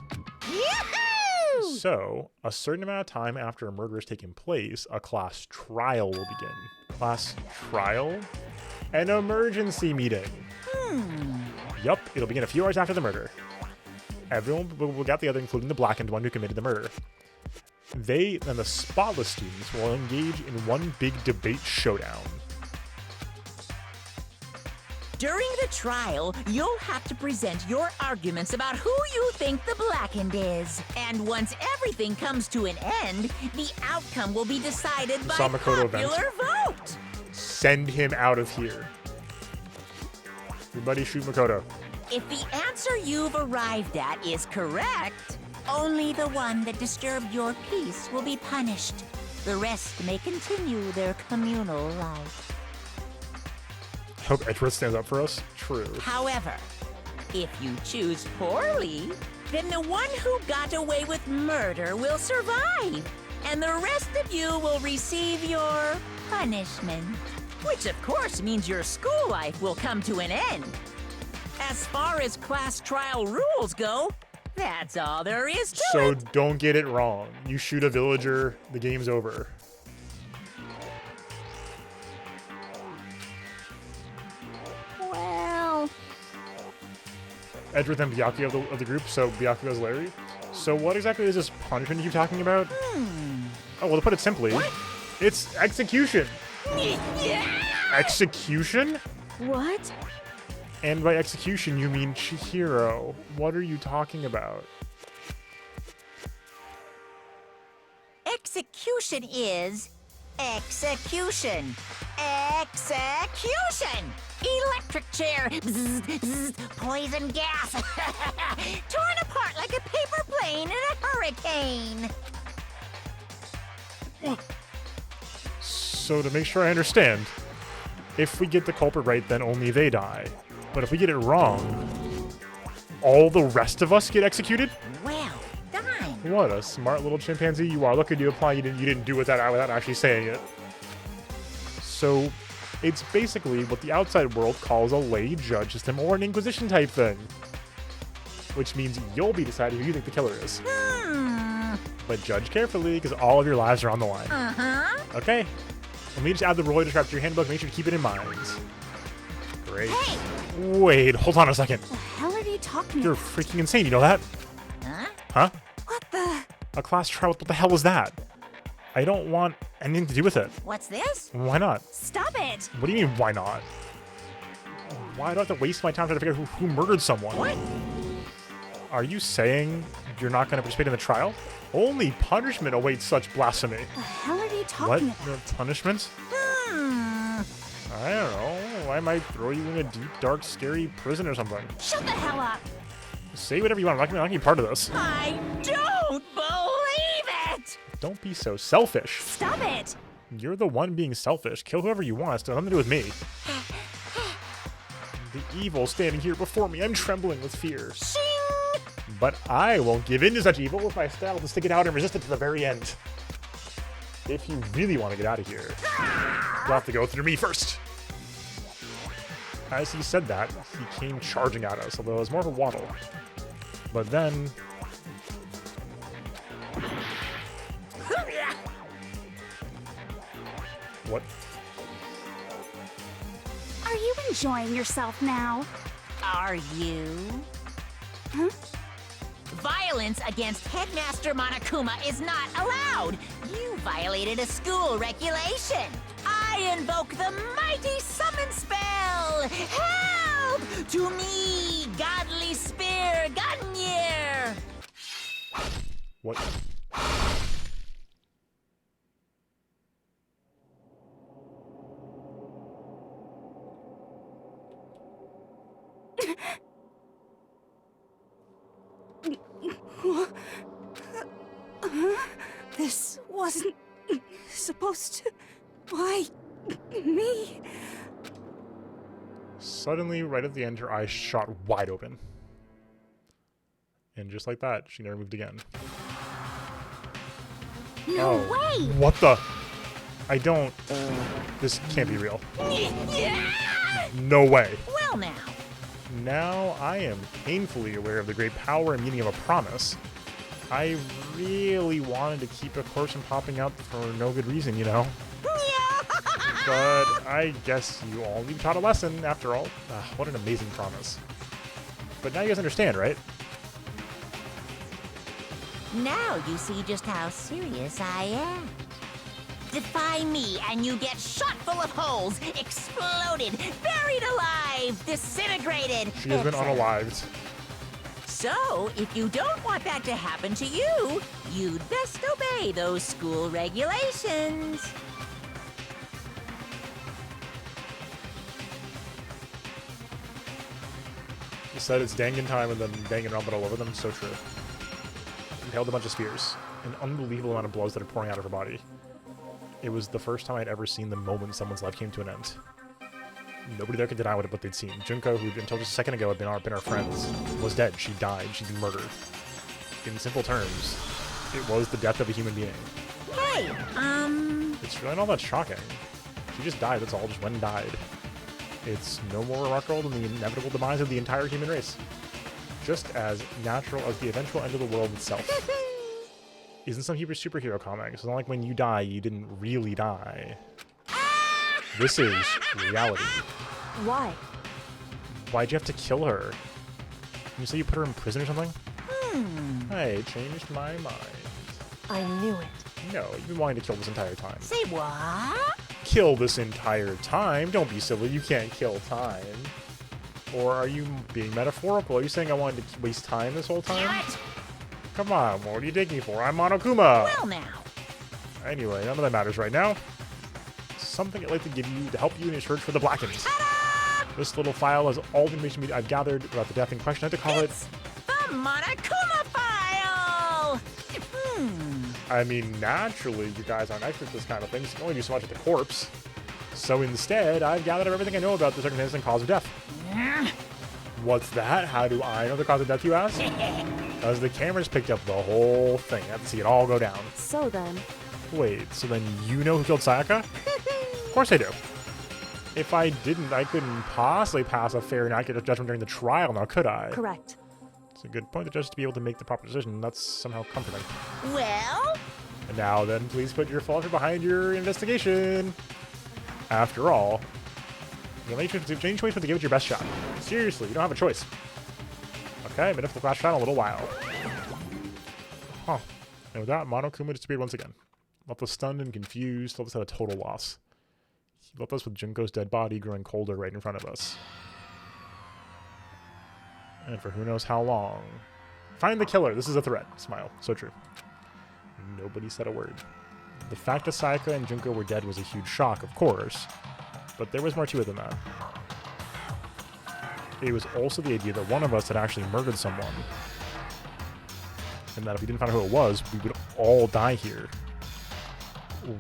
Yahoo! So, a certain amount of time after a murder has taken place, a class trial will begin. Class trial? An emergency meeting. Yup, it'll begin a few hours after the murder. Everyone will get together, including the blackened one who committed the murder. They and the spotless students will engage in one big debate showdown. During the trial, you'll have to present your arguments about who you think the blackened is. And once everything comes to an end, the outcome will be decided by Makoto popular event. vote. Send him out of here. Everybody shoot Makoto. If the answer you've arrived at is correct, only the one that disturbed your peace will be punished. The rest may continue their communal life. Hope Edgeworth stands up for us. True. However, if you choose poorly, then the one who got away with murder will survive, and the rest of you will receive your punishment. Which of course means your school life will come to an end. As far as class trial rules go, that's all there is to So it. don't get it wrong. You shoot a villager, the game's over. Well... Edgeworth and Byakuya of the group, so Byakuya is Larry. So what exactly is this punishment you keep talking about? Oh, well, to put it simply, it's execution. Execution? What? And by execution, you mean Chihiro. What are you talking about? Execution is execution. Execution! Electric chair. Bzz, bzz, poison gas. Torn apart like a paper plane in a hurricane. So to make sure I understand, if we get the culprit right, then only they die. But if we get it wrong, all the rest of us get executed? Well done. What a smart little chimpanzee you are. Look at you apply. You didn't do it without actually saying it. So it's basically what the outside world calls a lay judge system or an inquisition type thing. Which means you'll be deciding who you think the killer is. But judge carefully, because all of your lives are on the line. Okay. Let me just add the rule description to your handbook. Make sure to keep it in mind. Great. Hey! Wait, hold on a second. The hell are you talking You're about? freaking insane. You know that? Huh? Huh? What the... A class trial? What the hell is that? I don't want anything to do with it. What's this? Why not? Stop it! What do you mean, why not? Why do I have to waste my time trying to figure out who murdered someone? What? Are you saying you're not going to participate in the trial? Only punishment awaits such blasphemy. The hell are you What? talking about? Punishment? I don't know. I might throw you in a deep, dark, scary prison or something. Shut the hell up! Say whatever you want. I'm not going to be part of this. I don't believe it! Don't be so selfish. Stop it! You're the one being selfish. Kill whoever you want. It's got nothing to do with me. The evil standing here before me. I'm trembling with fear. Shing! But I won't give in to such evil with my style to stick it out and resist it to the very end. If you really want to get out of here, you'll have to go through me first. As he said that, he came charging at us, although it was more of a waddle. But then... What? Are you enjoying yourself now? Are you? Huh? Violence against Headmaster Monokuma is not allowed. You violated a school regulation. I invoke the mighty summon spell. Help! To me, godly spear, Gunyear! What? wasn't supposed to. Why me? Suddenly, right at the end, her eyes shot wide open. And just like that, she never moved again. No way! What the? I don't... This can't be real. No way. Well now. Now I am painfully aware of the great power and meaning of a promise. I really wanted to keep a corpse from popping up for no good reason, you know? But I guess you all need taught a lesson, after all. What an amazing promise. But now you guys understand, right? Now you see just how serious I am. Defy me and you get shot full of holes, exploded, buried alive, disintegrated. She has been etc. unalived. So, if you don't want that to happen to you, you'd best obey those school regulations. You said it's Dangan time and then Danganronpa all over them. So true. We held a bunch of spears. An unbelievable amount of blows that are pouring out of her body. It was the first time I'd ever seen the moment someone's life came to an end. Nobody there could deny what they'd seen. Junko, who until just a second ago had been our friends, was dead. She died. She'd been murdered. In simple terms, it was the death of a human being. Hey, It's really not that shocking. She just died, that's all. Just went and died. It's no more remarkable than the inevitable demise of the entire human race. Just as natural as the eventual end of the world itself. Isn't some superhero comics? It's not like when you die, you didn't really die. This is reality. Why? Why'd you have to kill her? You say you put her in prison or something? I changed my mind. I knew it. No, you've been wanting to kill this entire time. say what? Kill this entire time? Don't be silly, you can't kill time. Or are you being metaphorical? Are you saying I wanted to waste time this whole time? Damn it! Come on, what do you take me for? I'm Monokuma! Well now. Anyway, none of that matters right now. Something I'd like to give you to help you in your search for the Blackens. This little file has all the information I've gathered about the death in question. I had to call it... The Monokuma file! I mean, naturally, you guys aren't experts at this kind of thing, so you can only do so much with the corpse. So instead, I've gathered everything I know about the circumstances and cause of death. What's that? How do I know the cause of death, you ask? Because the cameras picked up the whole thing. I have to see it all go down. So then, Wait, so then you know who killed Sayaka? Of course I do. If I didn't, I couldn't possibly pass a fair and accurate judgment during the trial, now could I? correct. It's a good point. The judge to be able to make the proper decision. That's somehow comforting. Well, And now then, please put your falter behind your investigation. After all, you have any change choice but to give it your best shot. Seriously, you don't have a choice. Okay, been up for the last shot in a little while. Huh. And with that, Monokuma disappeared once again. Left us stunned and confused, left us at a total loss. He left us with Junko's dead body growing colder right in front of us. And for who knows how long. Find the killer. This is a threat. Smile. So true. Nobody said a word. The fact that Sayaka and Junko were dead was a huge shock, of course. But there was more to it than that. It was also the idea that one of us had actually murdered someone. And that if we didn't find out who it was, we would all die here.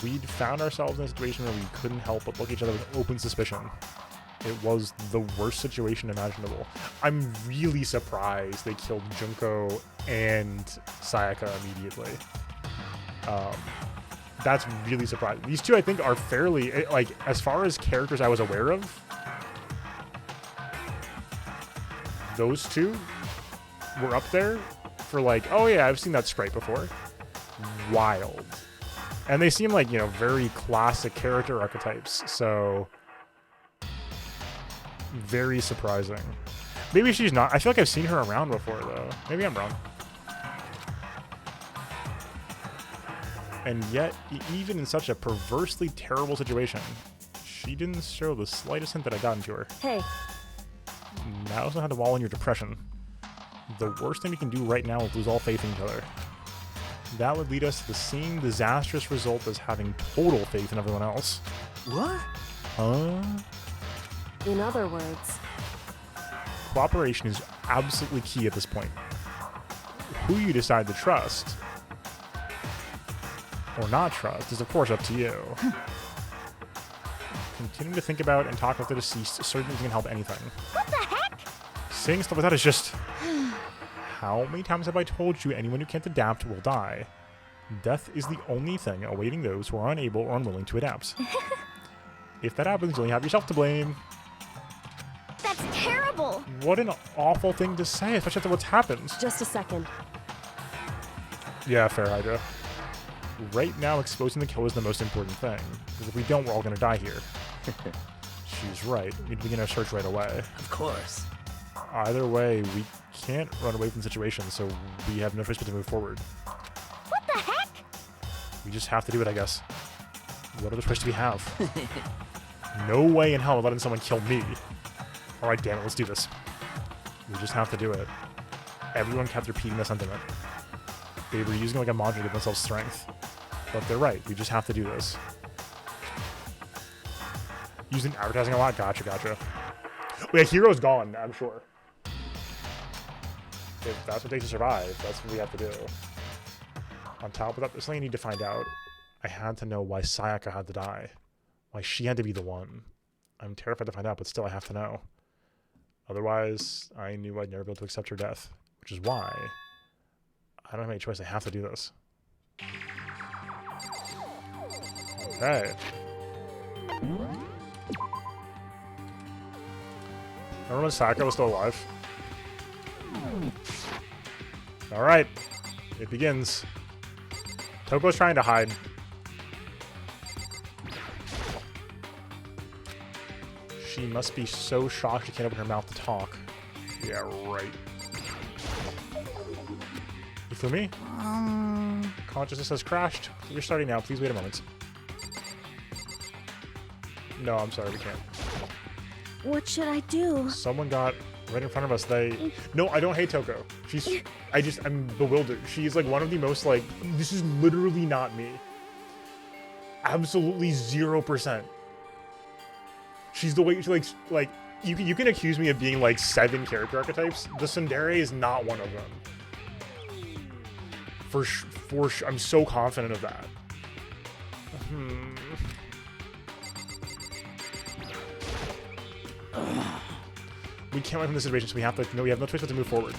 We'd found ourselves in a situation where we couldn't help but look at each other with open suspicion. It was the worst situation imaginable. I'm really surprised they killed Junko and Sayaka immediately. That's really surprising. These two, I think, are fairly, like, as far as characters I was aware of, those two were up there for like, oh yeah, I've seen that sprite before. Wild. And they seem like, you know, very classic character archetypes, so very surprising. Maybe she's not. I feel like I've seen her around before, though. Maybe I'm wrong. And yet, even in such a perversely terrible situation, she didn't show the slightest hint that I'd gotten to her. Hey, Now's not how to wallow in your depression. The worst thing we can do right now is lose all faith in each other. That would lead us to the same disastrous result as having total faith in everyone else. What? Huh? in other words, Cooperation is absolutely key at this point. Who you decide to trust or not trust is, of course, up to you. Continuing to think about and talk about the deceased certainly can help anything. What the heck? Saying stuff like that is just... How many times have I told you anyone who can't adapt will die? Death is the only thing awaiting those who are unable or unwilling to adapt. If that happens, you only have yourself to blame. That's terrible. What an awful thing to say, especially after what's happened. Just a second. Yeah, fair, Hydra. Right now, exposing the kill is the most important thing. Because if we don't, we're all gonna die here. She's right. We need to begin our search right away. Of course. Either way, we can't run away from the situation, so we have no choice but to move forward. What the heck? We just have to do it, I guess. What other choice do we have? No way in hell I'm letting someone kill me. Alright, damn it, let's do this. We just have to do it. Everyone kept repeating the sentiment. They were using like a module to give themselves strength. But they're right, we just have to do this. Using advertising a lot? Gotcha, gotcha. Oh, yeah, Hero's gone, I'm sure. If that's what it takes to survive, that's what we have to do. On top of that, there's something I need to find out. I had to know why Sayaka had to die. Why she had to be the one. I'm terrified to find out, but still I have to know. Otherwise, I knew I'd never be able to accept her death. Which is why I don't have any choice. I have to do this. Okay. Remember when Sayaka was still alive? Alright. It begins. Toko's trying to hide. She must be so shocked she can't open her mouth to talk. Yeah, right. Ifumi? Consciousness has crashed. You're starting now. Please wait a moment. No, I'm sorry. We can't. What should I do? Someone got right in front of us. They... No, I don't hate Toko. She's... I'm bewildered. She's like one of the most like... This is literally not me. Absolutely 0%. She's the way she like you can accuse me of being like 7 character archetypes. The tsundere is not one of them. I'm so confident of that. We can't run from this situation, so we have to. No, we have no choice but to move forward.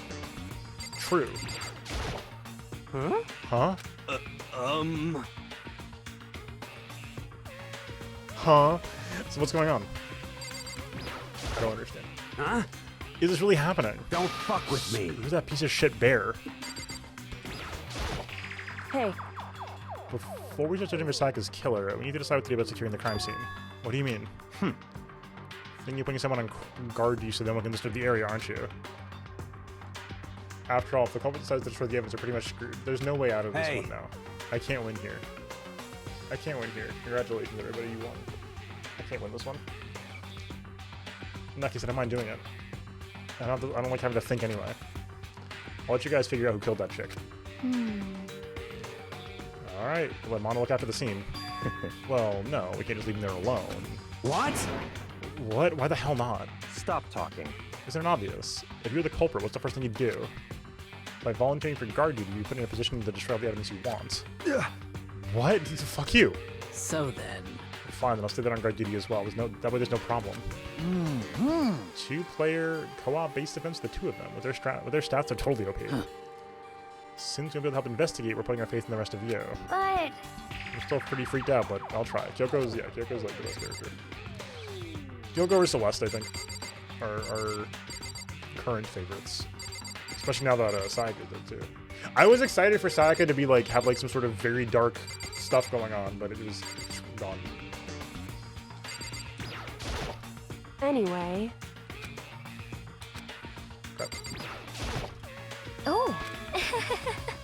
True. Huh? Huh? Huh? So what's going on? I don't understand. Huh? Is this really happening? Don't fuck with me. Who's that piece of shit bear? Hey, Before we start searching for Sayaka's killer, we need to decide what to do about securing the crime scene. What do you mean? Think you're putting someone on guard you so no one can disturb the area, aren't you? After all, if the culprit decides to destroy the evidence, we're pretty much screwed. There's no way out of this one now. I can't win here. I can't win here. Congratulations, everybody, you won. I can't win this one. In that case, I don't mind doing it. I don't like having to think anyway. I'll let you guys figure out who killed that chick. Alright, we'll let Mono look after the scene. Well, no, we can't just leave him there alone. What? What? Why the hell not? Stop talking. Isn't it obvious? If you're the culprit, what's the first thing you'd do? By volunteering for guard duty, you put in a position to destroy all the evidence you want. What? Fuck you. So then... Fine, then I'll stay there on guard duty as well. That way there's no problem. 2-player co-op base defense, the 2 of them. With their stats, they're totally OP. Since we'll be able to help investigate, we're putting our faith in the rest of you. But... I'm still pretty freaked out, but I'll try. Kyoko's like the best character. Kyoko or Celeste, I think, are current favorites. Especially now that Sayaka did too. I was excited for Sayaka to be like have like some sort of very dark stuff going on, but it was gone. anyway. Okay. Oh.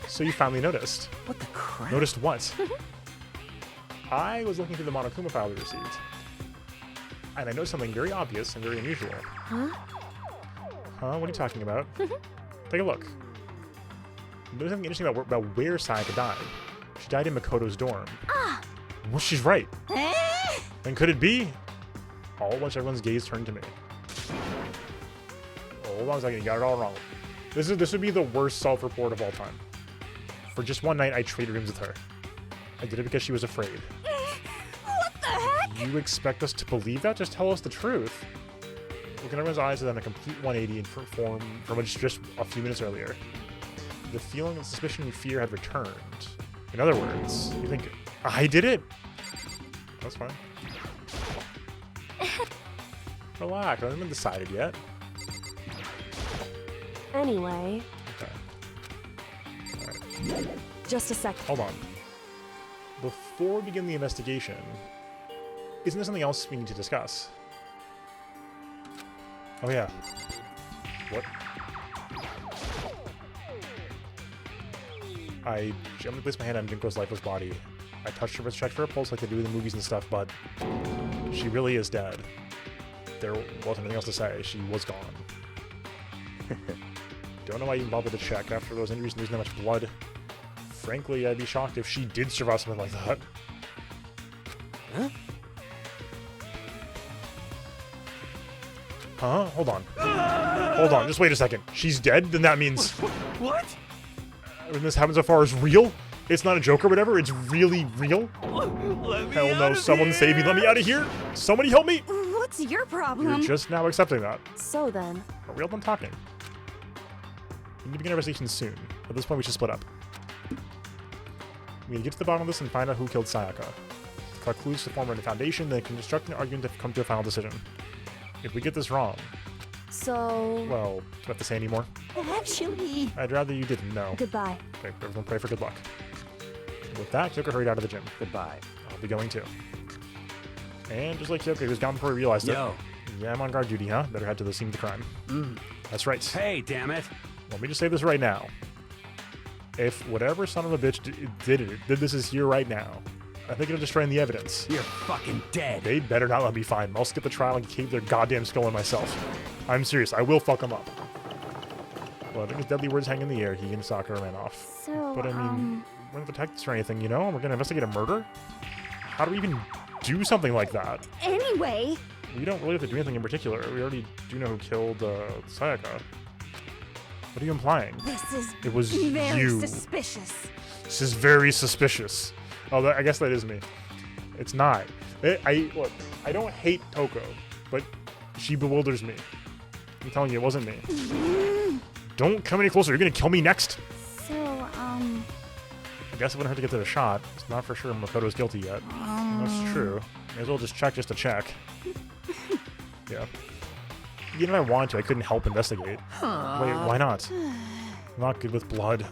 So you finally noticed. What the crap? Noticed what? I was looking through the Monokuma file we received, and I noticed something very obvious and very unusual. Huh? Huh? What are you talking about? Take a look. There's something interesting about where Sayaka died. She died in Makoto's dorm. Well, she's right. And could it be? All at once, everyone's gaze turned to me. Oh, hold on a second, you got it all wrong. This would be the worst self-report of all time. For just one night, I traded rooms with her. I did it because she was afraid. What the heck? You expect us to believe that? Just tell us the truth. Look in everyone's eyes and then a complete 180 in form from just a few minutes earlier. The feeling of suspicion and fear had returned. In other words, you think, I did it? That's fine. Relax, I haven't been decided yet. Anyway, Okay. Alright, just a second. hold on. Before we begin the investigation, isn't there something else we need to discuss? Oh yeah. What? I gently placed my hand on Junko's lifeless body. I touched her wrist, checked for a pulse like they do in the movies and stuff, but she really is dead. There wasn't anything else to say. She was gone. Don't know why I even bothered to check after those injuries and losing that much blood. Frankly, I'd be shocked if she did survive something like that. Huh? Huh? Hold on. Hold on, just wait a second. She's dead? Then that means... What? When this happens so far is real? It's not a joke or whatever? It's really real? Let me Hell out no, of someone here. save me. Let me out of here! Somebody help me! What's your You're problem? just now accepting that. So then, Are we all done talking? We need to begin our investigation soon. At this point, we should split up. We need to get to the bottom of this and find out who killed Sayaka. Collect clues to form a foundation, then construct an argument to come to a final decision. If we get this wrong, so well, do I have to say any more? Actually, I'd rather you didn't know. goodbye. Okay, everyone pray for good luck. With that, Kyoko hurried out of the gym. Goodbye. I'll be going too. And just like Kyoko, he was gone before he realized Yo. it. Yeah, I'm on guard duty, huh? Better head to the scene of the crime. That's right. Hey, damn it. Let me just say this right now. If whatever son of a bitch did this is here right now, I think it'll destroy the evidence. You're fucking dead. They better not let me find them. I'll skip the trial and keep their goddamn skull in myself. I'm serious. I will fuck them up. Well, I think his deadly words hang in the air. He and Sakura ran off. so, But I mean, we're not detectives or anything, you know? We're gonna investigate a murder? How do we even do something like that? anyway, We don't really have to do anything in particular. We already do know who killed Sayaka. What are you implying? this is It was very you. suspicious. This is very suspicious. Oh, I guess that is me. It's not. Look, I don't hate Toko, but she bewilders me. I'm telling you, it wasn't me. Don't come any closer. You're gonna kill me next. So, I guess it wouldn't hurt to get to the shot. It's not for sure Makoto's guilty yet. That's true. May as well just check just to check. Yeah. Even if I wanted to, I couldn't help investigate. Wait, why not? I'm not good with blood.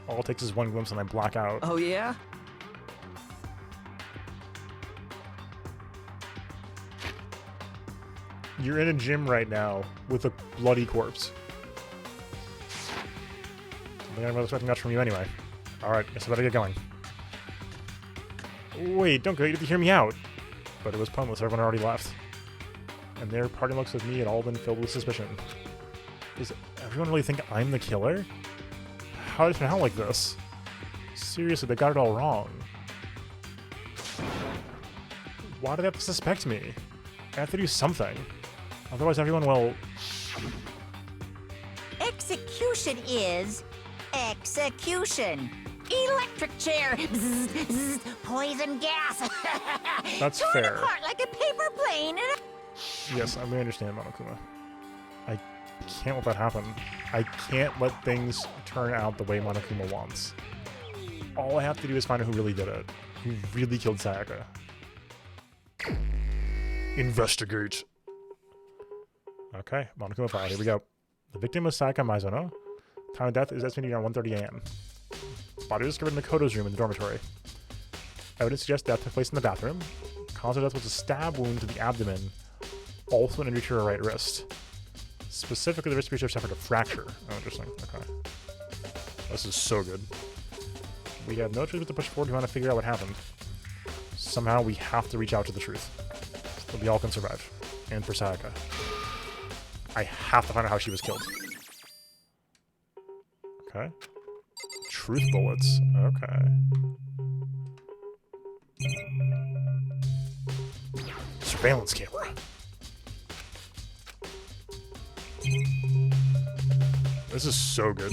All it takes is one glimpse and I black out. Oh, yeah? You're in a gym right now with a bloody corpse. I think I'm not expecting much from you anyway. Alright, guess I better get going. Wait, don't go, you have to hear me out. But it was pointless, everyone already left. And their parting looks with me had all been filled with suspicion. Does everyone really think I'm the killer? How did it turn out like this? Seriously, they got it all wrong. Why do they have to suspect me? I have to do something. Otherwise everyone will... Execution is execution. Electric chair. Bzz, bzz, poison gas. That's Torn fair. apart like a paper plane. Yes, I may understand, Monokuma. I can't let that happen. I can't let things turn out the way Monokuma wants. All I have to do is find out who really did it. Who really killed Sayaka. Investigate. Okay, Monokuma file. Here we go. The victim was Sayaka Maizono. Time of death is estimated around 1:30 a.m. Body was discovered in Makoto's room in the dormitory. Evidence suggests death took place in the bathroom. Cause of death was a stab wound to the abdomen, also an injury to her right wrist. Specifically, the wrist piece suffered a fracture. Oh, interesting. Okay. This is so good. We have no choice but to push forward. We want to figure out what happened. Somehow, we have to reach out to the truth. So we all can survive. And for Sayaka. I have to find out how she was killed. Okay. Truth bullets. Okay. Surveillance camera. This is so good.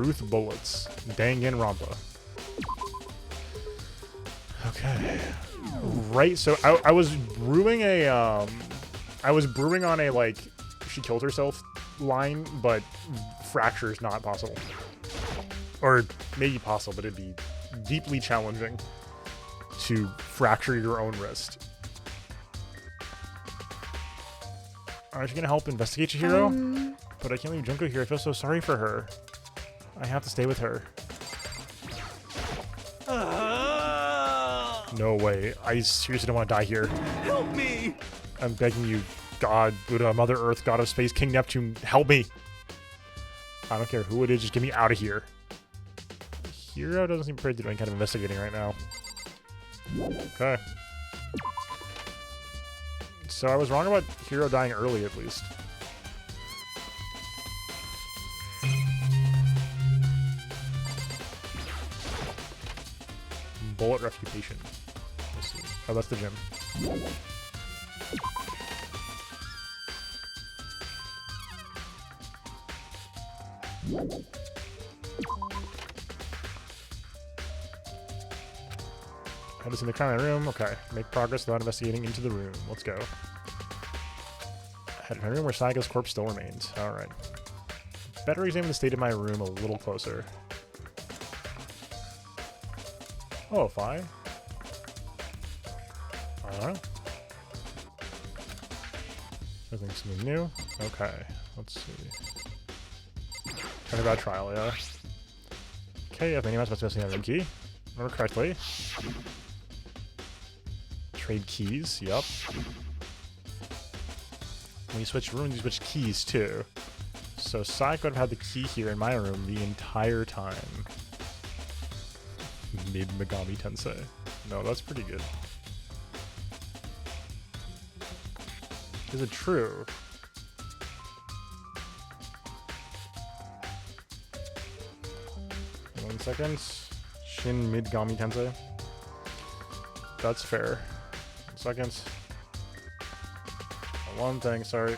Truth bullets. Danganronpa. Okay. Right, so I was brewing a, I was brewing on a, like, she killed herself line, but fracture is not possible. Or maybe possible, but it'd be deeply challenging to fracture your own wrist. Aren't you gonna help investigate your hero? But I can't leave Junko here. I feel so sorry for her. I have to stay with her. No way. I seriously don't want to die here. Help me! I'm begging you, God, Buddha, Mother Earth, God of Space, King Neptune, help me. I don't care who it is, just get me out of here. Hero doesn't seem prepared to do any kind of investigating right now. Okay. So I was wrong about Hero dying early, at least. Bullet refutation. Let's see. Oh, that's the gym. Head us in the common room. Okay. Make progress without investigating into the room. Let's go. Head to my room where Saigo's corpse still remains. Alright. Better examine the state of my room a little closer. Oh, fine. I don't know. I think something new. Okay. Let's see. Talking about trial, yeah. Okay, if anyone's supposed to be missing a room key. Remember correctly. Trade keys, yep. When you switch rooms, you switch keys too. So Saiko would have had the key here in my room the entire time. Mid Megami Tensei. No, that's pretty good. Is it true? One second. Shin Midgami Tensei. That's fair. 1 second. One thing, sorry.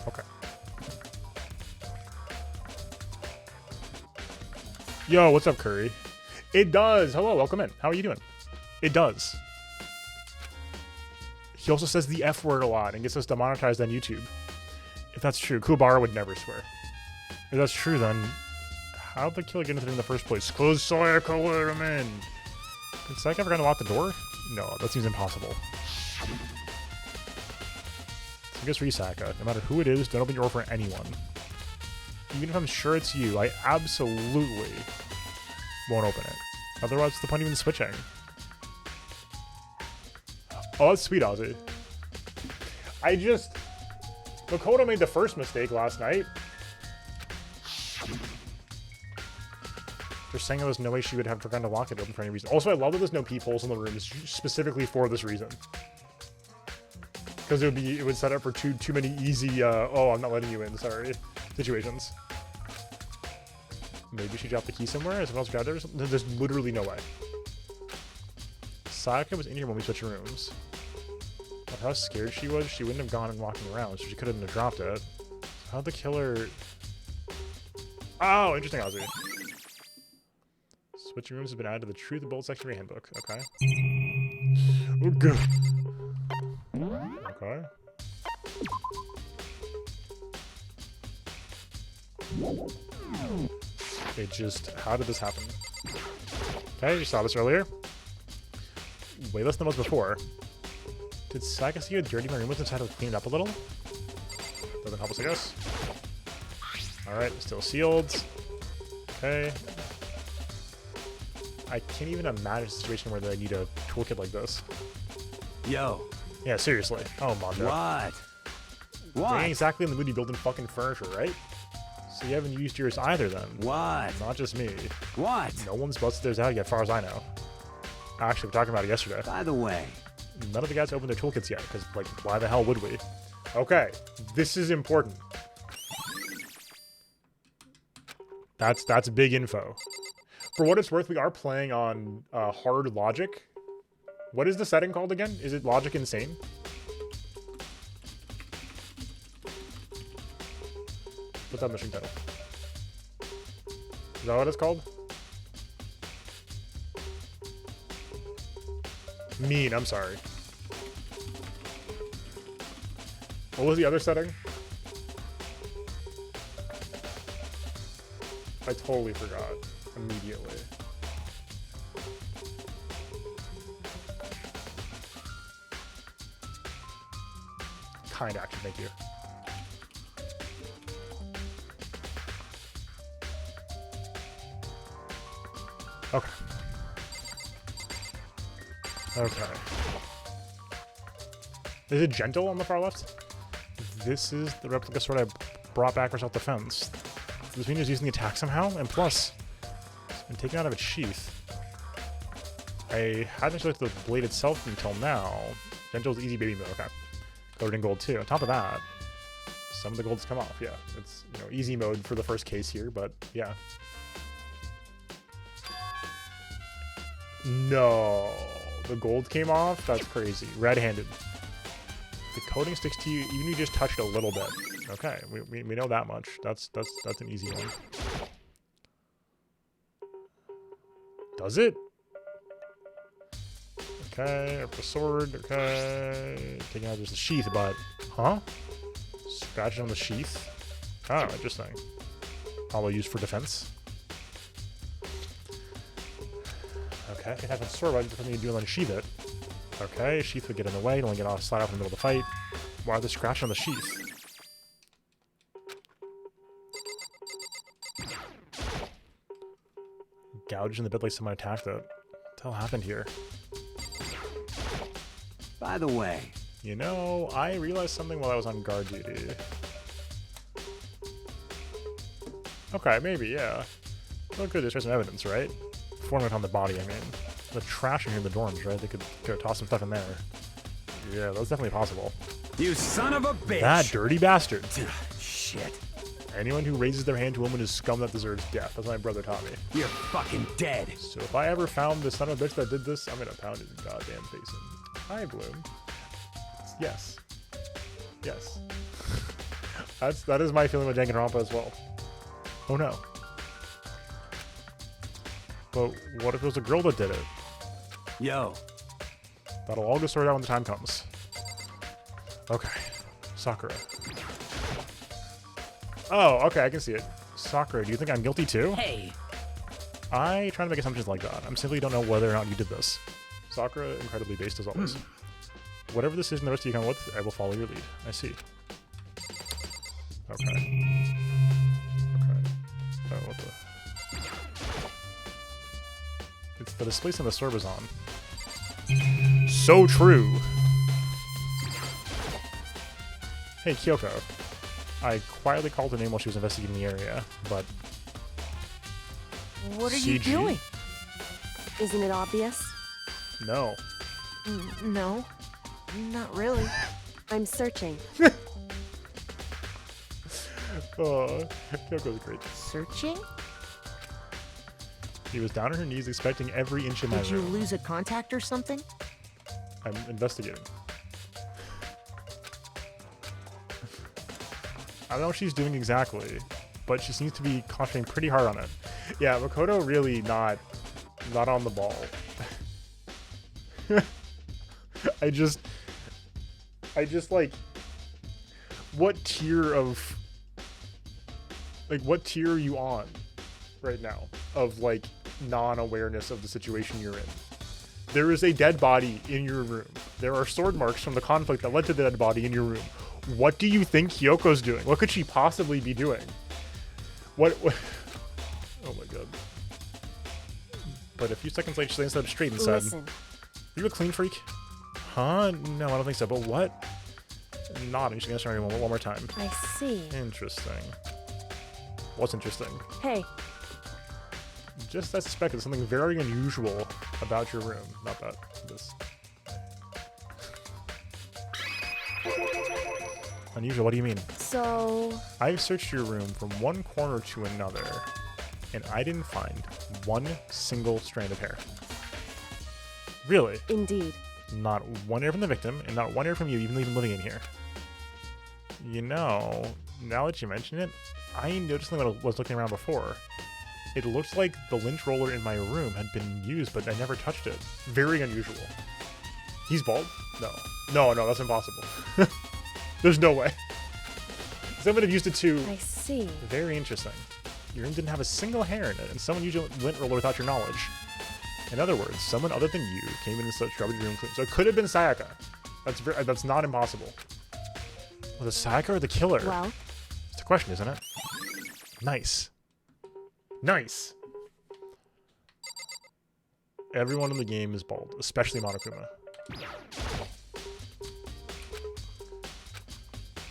Okay. Yo, what's up, Curry? It does. Hello, welcome in. How are you doing? It does. He also says the F word a lot and gets us demonetized on YouTube. If that's true, Kubara would never swear. If that's true, then how'd the killer get into there in the first place? Close Sayaka, let him in. Did Sayaka ever gonna lock the door? No, that seems impossible. So I guess Sayaka, no matter who it is, don't open your door for anyone. Even if I'm sure it's you, I absolutely won't open it. Otherwise, what's the point of even switching? Oh, that's sweet, Ozzy. Makoto made the first mistake last night. They're saying there was no way she would have forgotten to lock it open for any reason. Also, I love that there's no peepholes in the room specifically for this reason. Because it would set up for too many easy, oh, I'm not letting you in, sorry, situations. Maybe she dropped the key somewhere? Is someone else grabbed it? There's literally no way. Sayaka was in here when we switched rooms. Of how scared she was, she wouldn't have gone and walking around, so she couldn't have dropped it. How'd the killer... Oh, interesting, Ozzy. Switching rooms has been added to the Truth and Bold section of your handbook. Okay. Oh, good. Okay. It just... How did this happen? Okay, you saw this earlier. Way less than it was before. Did Saga see how dirty my room was and decided to clean it up a little? Doesn't help us, I guess. Alright, still sealed. Okay. I can't even imagine a situation where they need a toolkit like this. Yo. Yeah, seriously. Oh, Mondo. What? You ain't exactly in the mood to building fucking furniture, right? So you haven't used yours either, then. What? Not just me. What? No one's busted theirs out yet, as far as I know. Actually, we're talking about it yesterday. By the way. None of the guys opened their toolkits yet, because, like, why the hell would we? Okay, this is important. That's big info. For what it's worth, we are playing on hard logic What is the setting called again? Is it Logic Insane? What's that mission title? Is that what it's called? Mean, I'm sorry. What was the other setting? I totally forgot immediately. Kind action, thank you. Okay. Okay. Is it gentle on the far left? This is the replica sword I brought back for self-defense. This means it's using the attack somehow, and plus, it's been taken out of its sheath. I hadn't actually looked at the blade itself until now. Gentle's easy baby mode, okay. Covered in gold too. On top of that, some of the gold's come off, yeah. It's, you know, easy mode for the first case here, but yeah. No, the gold came off? That's crazy. Red-handed. The coating sticks to you even if you just touch it a little bit. Okay, we know that much. That's an easy one. Does it? Okay, up the sword, okay. Taking out just the sheath, but huh? Scratching on the sheath? Oh, interesting. Probably used for defense. Okay, it has a sword, but something you do to unsheath it. Okay, sheath would get in the way, don't get off, slide off in the middle of the fight. Why are they scratching on the sheath? Gouged in the bit like someone attacked it. What the hell happened here? By the way, You know, I realized something while I was on guard duty. Okay, maybe, yeah. Well, good, there's some evidence, right? Forming on the body, I mean. The trash in here in the dorms, right? They could toss some stuff in there. Yeah, that's definitely possible. you son of a bitch! That dirty bastard. Shit. Anyone who raises their hand to a woman is scum that deserves death. That's what my brother taught me. You're fucking dead. So if I ever found the son of a bitch that did this, I'm gonna pound his goddamn face in. Hi, Bloom. Yes. Yes. That is my feeling with Danganronpa as well. Oh no. But what if it was a girl that did it? Yo. That'll all get sorted out when the time comes. Okay. Sakura. Oh, okay, I can see it. Sakura, do you think I'm guilty too? Hey, I try to make assumptions like that. I simply don't know whether or not you did this. Sakura, incredibly based as always. Whatever decision the rest of you come with, I will follow your lead. I see. Okay. Okay. Oh, what the... It's the displacement the sword was on. So true! Hey, Kyoko. I quietly called her name while she was investigating the area, but... What are you CG? doing? Isn't it obvious? No. No, not really. I'm searching. Oh, Kyoko's great. Searching? She was down on her knees expecting every inch of my did you room. lose a contact or something? I'm investigating. I don't know what she's doing exactly, but she seems to be concentrating pretty hard on it. Yeah, Makoto really not on the ball. I just like, what tier are you on right now of like non-awareness of the situation you're in? There is a dead body in your room. There are sword marks from the conflict that led to the dead body in your room. What do you think Kyoko's doing? What could she possibly be doing? What oh my god. But a few seconds later, she stood up straight and said, Listen, "Are you a clean freak?" Huh? No, I don't think so. But what? Nodding. She's gonna start one more time. I see. Interesting. What's interesting? Hey, Just I suspected there's something very unusual about your room. Not that. This. Unusual? What do you mean? so I've searched your room from one corner to another, and I didn't find one single strand of hair. Really? indeed, Not one error from the victim, and not one error from you, even living in here. You know, now that you mention it, I noticed something when I was looking around before. It looked like the lynch roller in my room had been used, but I never touched it. Very unusual. He's bald? No, that's impossible. There's no way. Someone had used it too. I see. Very interesting. Your room didn't have a single hair in it, and someone used a lint roller without your knowledge. In other words, someone other than you came in and scrubbed your room clean. So it could have been Sayaka. That's not impossible. Was it Sayaka or the killer? Well, It's the question, isn't it? Nice. Nice. Everyone in the game is bald, especially Monokuma.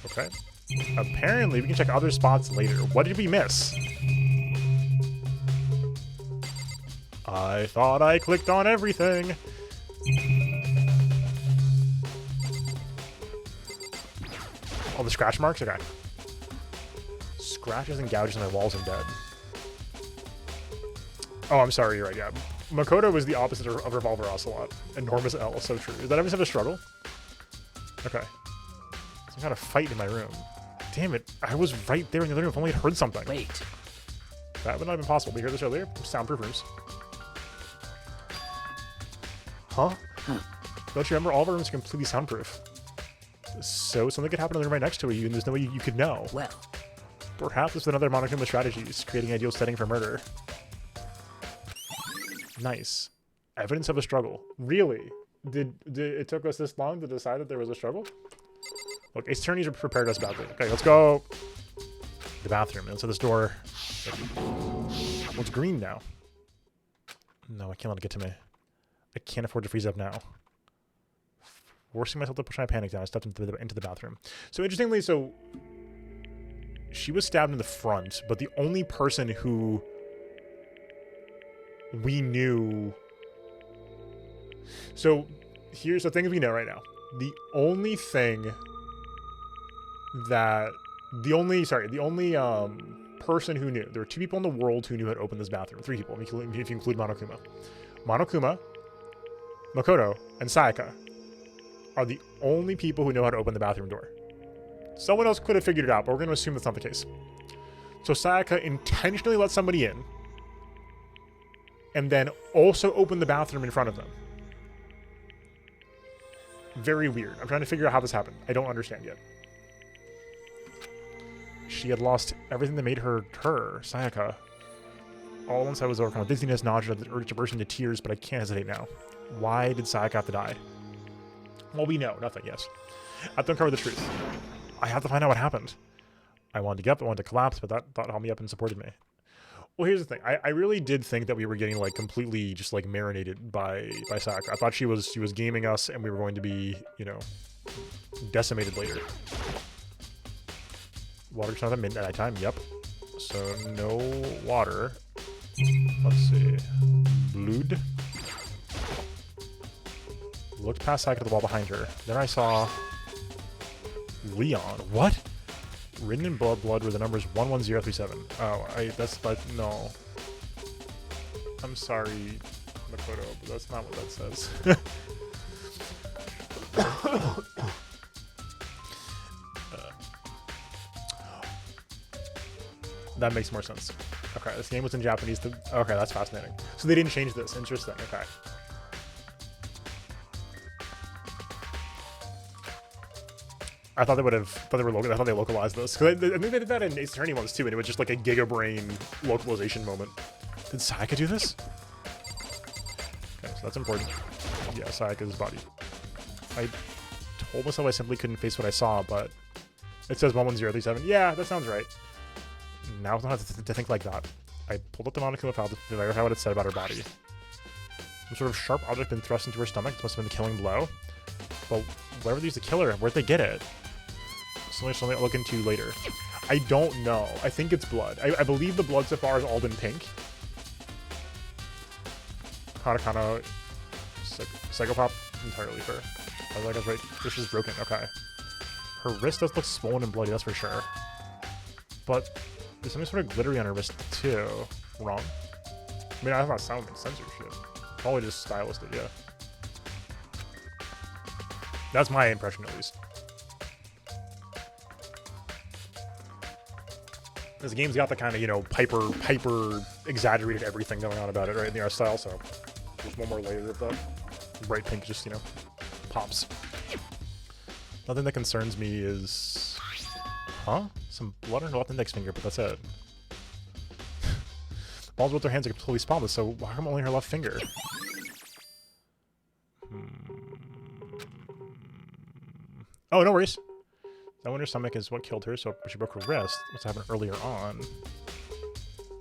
Okay. Apparently, we can check other spots later. What did we miss? I thought I clicked on everything. Oh, the scratch marks? Okay. Scratches and gouges on my walls and bed. Oh, I'm sorry, you're right, yeah. Makoto was the opposite of Revolver Ocelot. Enormous L, so true. Did I ever have a struggle? Okay. Some kind of fight in my room. Damn it, I was right there in the other room. If only I'd heard something. Wait. That would not have been possible. We heard this earlier. Soundproof rooms. Huh? Don't you remember? All of our rooms are completely soundproof. So something could happen in the room right next to you, and there's no way you could know. Well. Perhaps it's another Monokuma strategies, creating an ideal setting for murder. Nice. Evidence of a struggle. Really? Did it took us this long to decide that there was a struggle? Look, Ace Attorneys have prepared us badly. Okay, let's go. The bathroom. Inside this door. Well, it's green now. No, I can't let it get to me. I can't afford to freeze up now. Forcing myself to push my panic down, I stepped into the bathroom. So interestingly, she was stabbed in the front, but the only person who we knew. So here's the things we know right now. The only person who knew. There were 2 people in the world who knew how to open this bathroom. 3 people, if you include Monokuma. Monokuma, Makoto, and Sayaka are the only people who know how to open the bathroom door. Someone else could have figured it out, but we're going to assume that's not the case. So Sayaka intentionally let somebody in, and then also opened the bathroom in front of them. Very weird. I'm trying to figure out how this happened. I don't understand yet. She had lost everything that made her, Sayaka. All once I was overcome with dizziness, nausea, the urge to burst into tears, but I can't hesitate now. Why did Sayaka have to die? Well, we know. Nothing, yes. I have to uncover the truth. I have to find out what happened. I wanted to get up, I wanted to collapse, but that thought held me up and supported me. Well, here's the thing. I really did think that we were getting, like, completely just, like, marinated by Sayaka. I thought she was gaming us, and we were going to be, you know, decimated later. Water turns on at midnight time, yep. So, no water. Let's see. Blood. Looked past Sayaka to the wall behind her. Then I saw Leon. What? Written in blood were the numbers 11037. Oh, no. I'm sorry, Makoto, but that's not what that says. That makes more sense. Okay, this game was in Japanese. Okay, that's fascinating. So they didn't change this. Interesting. Okay. I thought they would have. I thought they localized this because I think they did that in Ace Attorney ones too, and it was just like a Giga Brain localization moment. Did Sayaka do this? Okay, so that's important. Yeah, Sayaka's body. I told myself I simply couldn't face what I saw, but it says 11037. Yeah, that sounds right. Now I don't have to think like that. I pulled up the Monokuma file to verify what it said about her body. Some sort of sharp object been thrust into her stomach. This must have been the killing blow. But whatever they used to kill her, where'd they get it? Something I'll look into later. I don't know. I think it's blood. I believe the blood so far has all been pink. Katakana, Psychopop, entirely fair. I was like, I was right. This is broken. Okay. Her wrist does look swollen and bloody, that's for sure. But there's something sort of glittery on her wrist too. Wrong. I mean, I thought sound makes sense or shit. Probably just stylistic, yeah. That's my impression, at least. This game's got the kind of, you know, hyper exaggerated everything going on about it, right, in the art style, so there's one more layer of that. Bright pink just, you know, pops. Nothing that concerns me is... Huh? Some blood on her left index finger, but that's it. Balls with their hands are completely spotless, so why come only her left finger? Oh, no worries. That one in her stomach is what killed her, so she broke her wrist. Must have happened earlier on.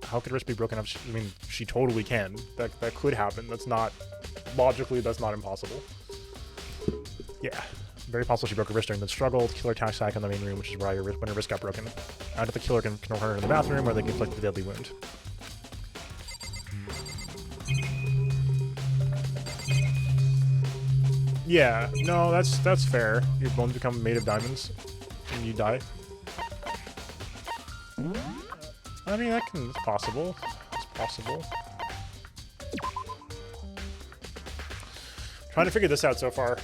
How could her wrist be broken up? I mean, she totally can. That could happen. That's not... Logically, that's not impossible. Yeah. Very possible she broke her wrist during the struggle. The killer attacked Sayaka in the main room, which is where when her wrist got broken. Either the killer can kill her in the bathroom, or they can inflict the deadly wound. Yeah, no, that's fair. Your bones become made of diamonds, and you die. I mean, it's possible. It's possible. Trying to figure this out so far.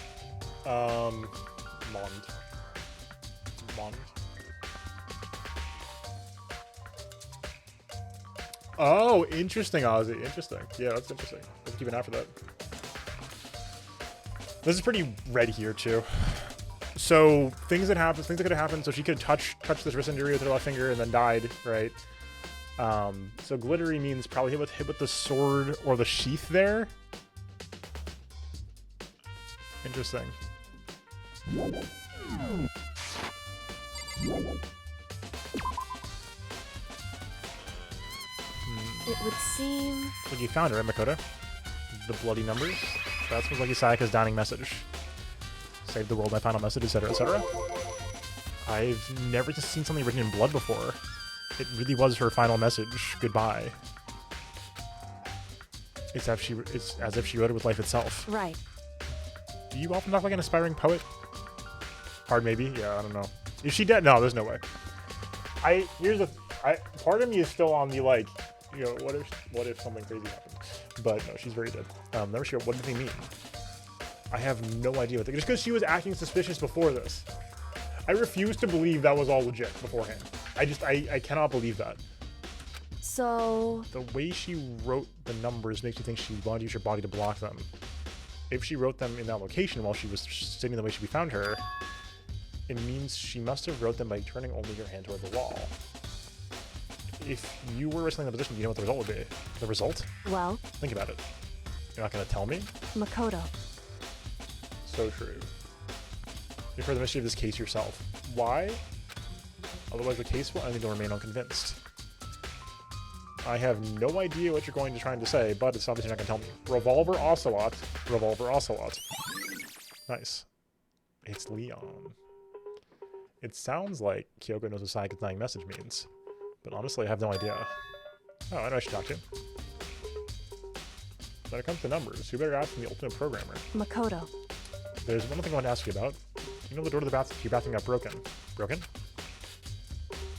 Mond. Oh, interesting, Ozzy. Interesting. Yeah, that's interesting. Let's keep an eye for that. This is pretty red here too. So things that could have happened. So she could touch this wrist injury with her left finger and then died, right? So glittery means probably hit with the sword or the sheath there. Interesting. It would seem... Like you found it, right, Makoto? The bloody numbers? That's what Lucky Sayaka's dying message. Save the world, my final message, etc., etc. I've never just seen something written in blood before. It really was her final message. Goodbye. It's as if she wrote it with life itself. Right. Do you often talk like an aspiring poet? Hard maybe? Yeah, I don't know. Is she dead? No, there's no way. Part of me is still on the, like, you know, what if something crazy happens? But no, she's very dead. Never sure. What did they mean? I have no idea what just because she was acting suspicious before this. I refuse to believe that was all legit beforehand. I cannot believe that. So... The way she wrote the numbers makes me think she wanted to use her body to block them. If she wrote them in that location while she was sitting the way we found her, it means she must have wrote them by turning only her hand toward the wall. If you were wrestling in the position, do you know what the result would be? The result? Well... Think about it. You're not going to tell me? Makoto. So true. You've heard the mystery of this case yourself. Why? Otherwise the case will only remain unconvinced. I have no idea what you're going to try to say, but it's obviously not going to tell me. Revolver Ocelot. Revolver Ocelot. Nice. It's Leon. It sounds like Kyoko knows what Sayaka's dying message means. But honestly, I have no idea. Oh, I know I should talk to. When it comes to numbers, who better ask than the ultimate programmer? Makoto. There's one thing I want to ask you about. You know the door to your bathroom got broken. Broken?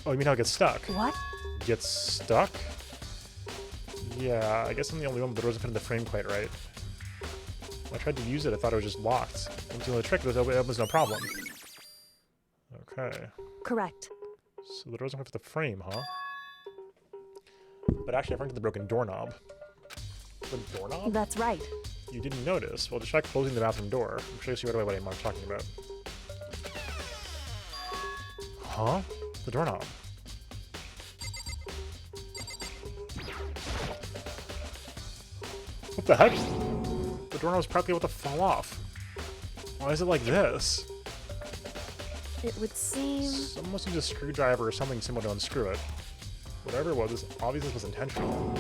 Oh, you mean how it gets stuck? What? Gets stuck? Yeah, I guess I'm the only one, but the door doesn't fit in the frame quite right. When I tried to use it, I thought it was just locked. Once you know the trick, it opens no problem. Okay. Correct. So the door doesn't fit the frame, huh? But actually, I forgot the broken doorknob. The doorknob? That's right. You didn't notice. Well, just try closing the bathroom door. I'm sure you see right away what I'm talking about. Huh? The doorknob. What the heck? The doorknob's practically about to fall off. Why is it like this? It would seem... Someone must use a screwdriver or something similar to unscrew it. Whatever it was, obviously this was intentional.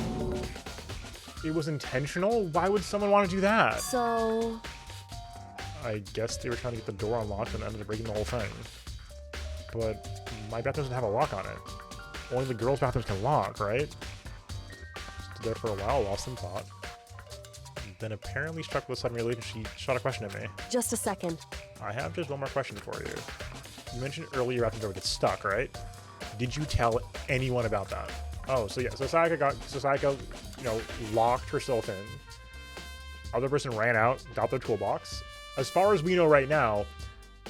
It was intentional? Why would someone want to do that? So... I guess they were trying to get the door unlocked and ended up breaking the whole thing. But my bathroom doesn't have a lock on it. Only the girls' bathrooms can lock, right? Stood there for a while, lost in thought. Then apparently struck with a sudden realization, she shot a question at me. Just a second. I have just one more question for you. You mentioned earlier your bathroom door gets stuck, right? Did you tell anyone about that? Oh, so yeah, so Sayaka, you know, locked herself in. Other person ran out, got their toolbox, as far as we know right now,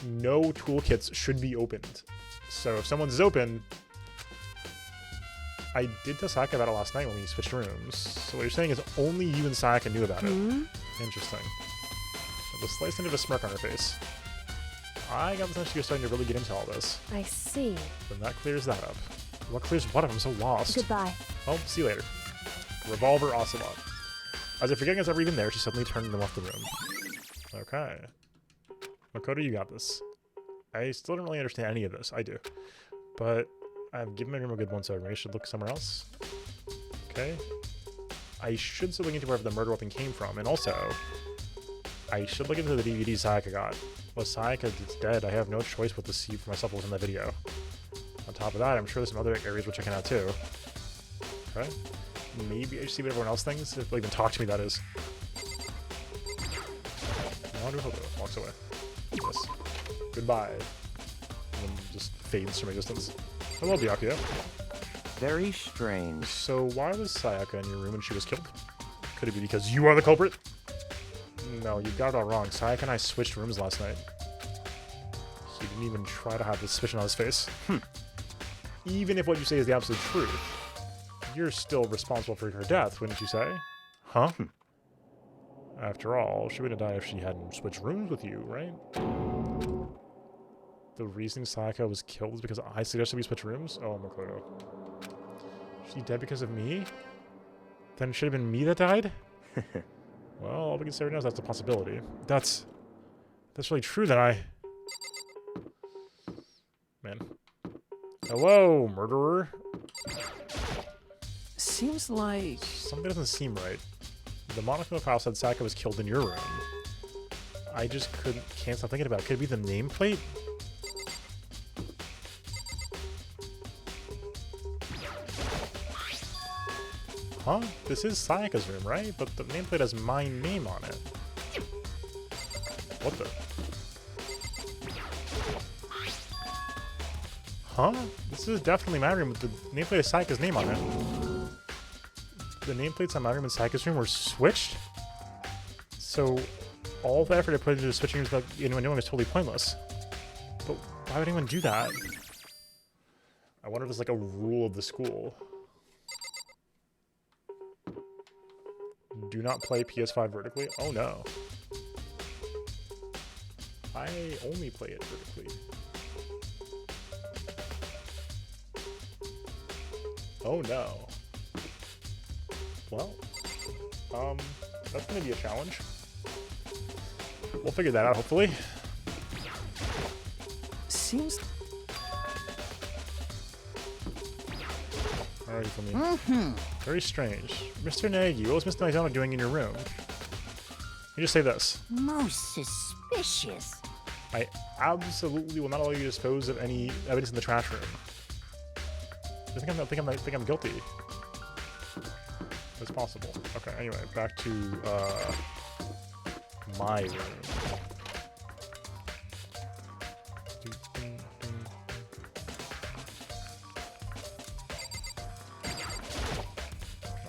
no toolkits should be opened. So if someone's is open, I did tell Sayaka about it last night when we switched rooms. So what you're saying is only you and Sayaka knew about it. Interesting. With a slice into a smirk on her face. I got the sense she was starting to really get into all this. I see. Then that clears that up. What clears what up? I'm so lost. Goodbye. Well, see you later. Revolver Ocelot. As if forgetting it's ever even there, she suddenly turned and left the room. Okay. Makoto, you got this. I still don't really understand any of this. I do. But I've given my room a good once over. Maybe I should look somewhere else. Okay. I should still look into wherever the murder weapon came from. And also, I should look into the DVD Sayaka got. Well, Sayaka is dead. I have no choice but to see for myself what was in the video. On top of that, I'm sure there's some other areas we're checking out too. Okay. Maybe I should see what everyone else thinks. If they'll even talk to me, that is. Walks away. Yes. Goodbye. And then just fades from existence. Hello, Byakuya. Very strange. So why was Sayaka in your room when she was killed? Could it be because you are the culprit? No, you got it all wrong. Sayaka and I switched rooms last night. He didn't even try to have this suspicion on his face. Even if what you say is the absolute truth, you're still responsible for her death, wouldn't you say? Huh? After all, she wouldn't die if she hadn't switched rooms with you, right? The reason Sayaka was killed was because I suggested we switch rooms? Oh, Makoto. She dead because of me? Then it should have been me that died? Well, all we can say right now is that's a possibility. That's really true that I... Man. Hello, murderer. Seems like... Something doesn't seem right. The Monochrome file said Sayaka was killed in your room. I just can't stop thinking about it. Could it be the nameplate? Huh? This is Sayaka's room, right? But the nameplate has my name on it. What the? Huh? This is definitely my room, but the nameplate has Sayaka's name on it. The nameplates on my room and Sayaka's room were switched? So, all the effort I put into switching rooms without anyone knowing is totally pointless. But why would anyone do that? I wonder if it's like a rule of the school. Do not play PS5 vertically? Oh no. I only play it vertically. Oh no. Well, that's gonna be a challenge. We'll figure that out, hopefully. Seems... Alright for me. Very strange. Mr. Nagy, what was Mr. Maizano doing in your room? You just say this. Most suspicious. I absolutely will not allow you to dispose of any evidence in the trash room. I think I'm guilty. It's possible. Okay, anyway, back to my room.